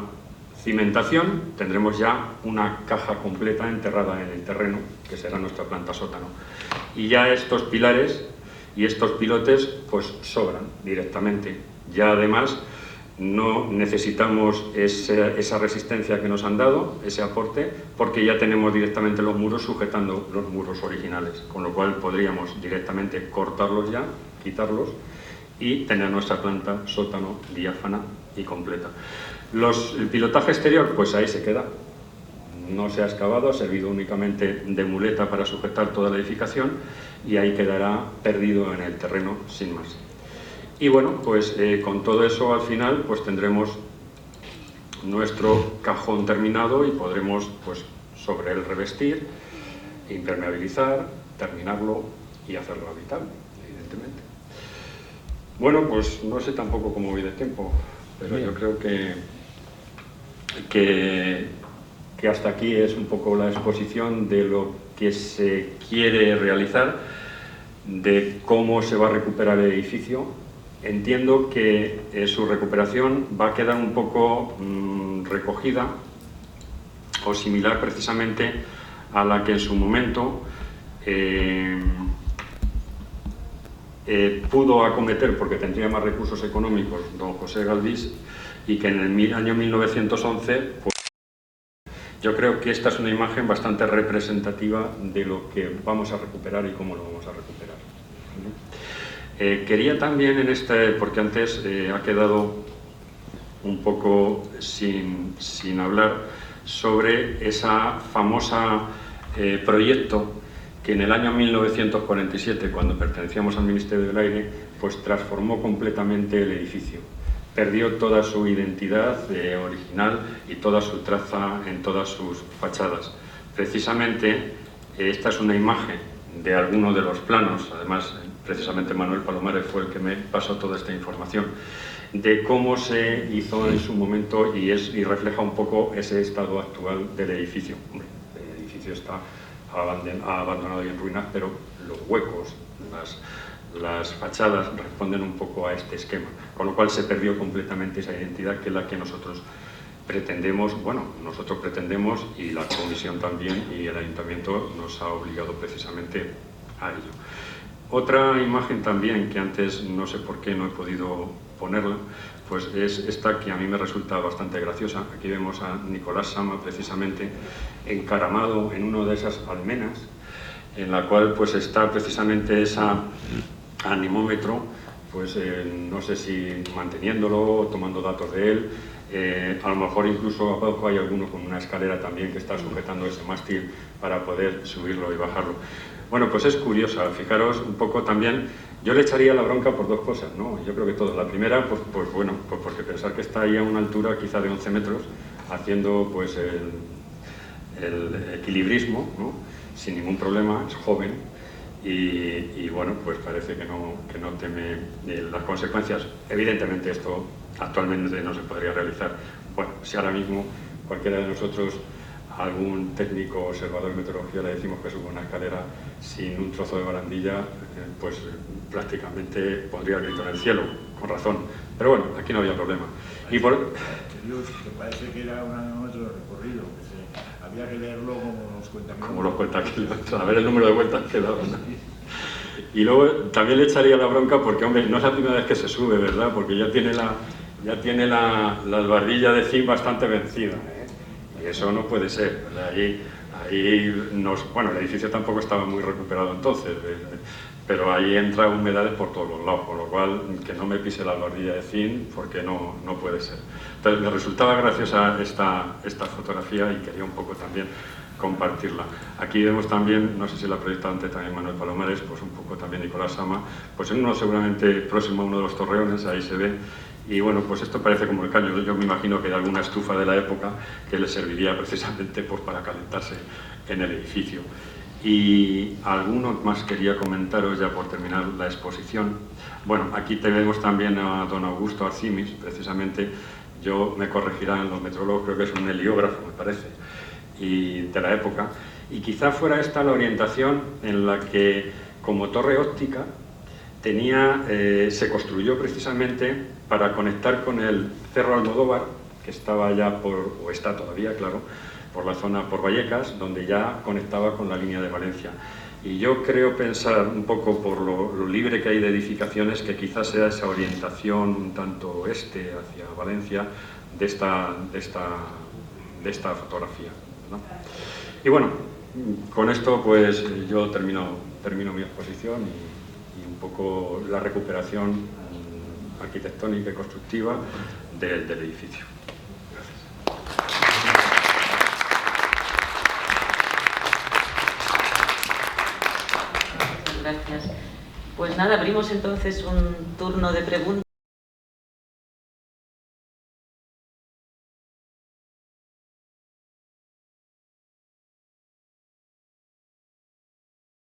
cimentación, tendremos ya una caja completa enterrada en el terreno, que será nuestra planta sótano. Y ya estos pilares y estos pilotes pues sobran directamente. Ya además no necesitamos esa resistencia que nos han dado, ese aporte, porque ya tenemos directamente los muros sujetando los muros originales, con lo cual podríamos directamente cortarlos ya, quitarlos y tener nuestra planta sótano diáfana y completa. El pilotaje exterior, pues ahí se queda. No se ha excavado, ha servido únicamente de muleta para sujetar toda la edificación y ahí quedará perdido en el terreno sin más. Y bueno, pues con todo eso al final pues tendremos nuestro cajón terminado y podremos pues sobre él revestir, impermeabilizar, terminarlo y hacerlo habitable, evidentemente. Bueno, pues no sé tampoco cómo voy de tiempo, pero yo creo que hasta aquí es un poco la exposición de lo que se quiere realizar, de cómo se va a recuperar el edificio. Entiendo que su recuperación va a quedar un poco recogida o similar precisamente a la que en su momento pudo acometer, porque tendría más recursos económicos, don José Galdís, y que en el año 1911, pues, yo creo que esta es una imagen bastante representativa de lo que vamos a recuperar y cómo lo vamos a recuperar. Quería también porque antes ha quedado un poco sin hablar sobre esa famosa proyecto que en el año 1947, cuando pertenecíamos al Ministerio del Aire, pues transformó completamente el edificio. Perdió toda su identidad original y toda su traza en todas sus fachadas. Precisamente esta es una imagen de alguno de los planos, además precisamente Manuel Palomares fue el que me pasó toda esta información, de cómo se hizo en su momento y refleja un poco ese estado actual del edificio. El edificio está abandonado y en ruinas, pero los huecos, las fachadas responden un poco a este esquema, con lo cual se perdió completamente esa identidad, que es la que nosotros pretendemos, y la Comisión también, y el Ayuntamiento nos ha obligado precisamente a ello. Otra imagen también, que antes no sé por qué no he podido ponerla, pues es esta, que a mí me resulta bastante graciosa. Aquí vemos a Nicolás Sama precisamente encaramado en una de esas almenas, en la cual pues está precisamente esa anemómetro, pues no sé si manteniéndolo, tomando datos de él, a lo mejor incluso abajo hay alguno con una escalera también que está sujetando ese mástil para poder subirlo y bajarlo. Bueno, pues es curiosa, fijaros un poco también. Yo le echaría la bronca por dos cosas, ¿no? Yo creo que todas. La primera, pues porque pensar que está ahí a una altura quizá de 11 metros, haciendo pues el equilibrismo, ¿no? Sin ningún problema, es joven y bueno, pues parece que no teme las consecuencias. Evidentemente esto actualmente no se podría realizar. Bueno, si ahora mismo cualquiera de nosotros, algún técnico observador de meteorología, le decimos que sube una escalera sin un trozo de barandilla, pues prácticamente pondría el grito en el cielo, con razón. Pero bueno, aquí no había problema. Y por... Que parece que era un anemómetro de recorrido, que había que leerlo como los cuentaquilómetros. A ver el número de vueltas que daban. Y luego también le echaría la bronca porque, hombre, no es la primera vez que se sube, ¿verdad? Porque ya tiene la albardilla de zinc bastante vencida, ¿eh? Y eso no puede ser, ¿verdad? Bueno, el edificio tampoco estaba muy recuperado entonces, pero ahí entra humedades por todos los lados, con lo cual que no me pise la albardilla de zinc, porque no puede ser. Entonces me resultaba graciosa esta fotografía y quería un poco también compartirla. Aquí vemos también, no sé si la proyecta antes también Manuel Palomares, pues un poco también Nicolás Sama, pues en uno seguramente próximo a uno de los torreones, ahí se ve. Y bueno, pues esto parece como el caño. Yo me imagino que hay alguna estufa de la época que le serviría precisamente pues, para calentarse en el edificio. Y alguno más quería comentaros ya por terminar la exposición. Bueno, aquí tenemos también a don Augusto Arcimis, precisamente. Yo me corregirán los metrólogos, creo que es un heliógrafo, me parece, y de la época. Y quizá fuera esta la orientación en la que, como torre óptica, se construyó precisamente para conectar con el Cerro Almodóvar, que estaba ya o está todavía, claro, por la zona, por Vallecas, donde ya conectaba con la línea de Valencia. Y yo creo pensar un poco por lo libre que hay de edificaciones que quizás sea esa orientación un tanto oeste hacia Valencia de esta fotografía, ¿no? Y bueno, con esto pues yo termino mi exposición y un poco la recuperación arquitectónica y constructiva del edificio. Gracias. Pues nada, abrimos entonces un turno de preguntas.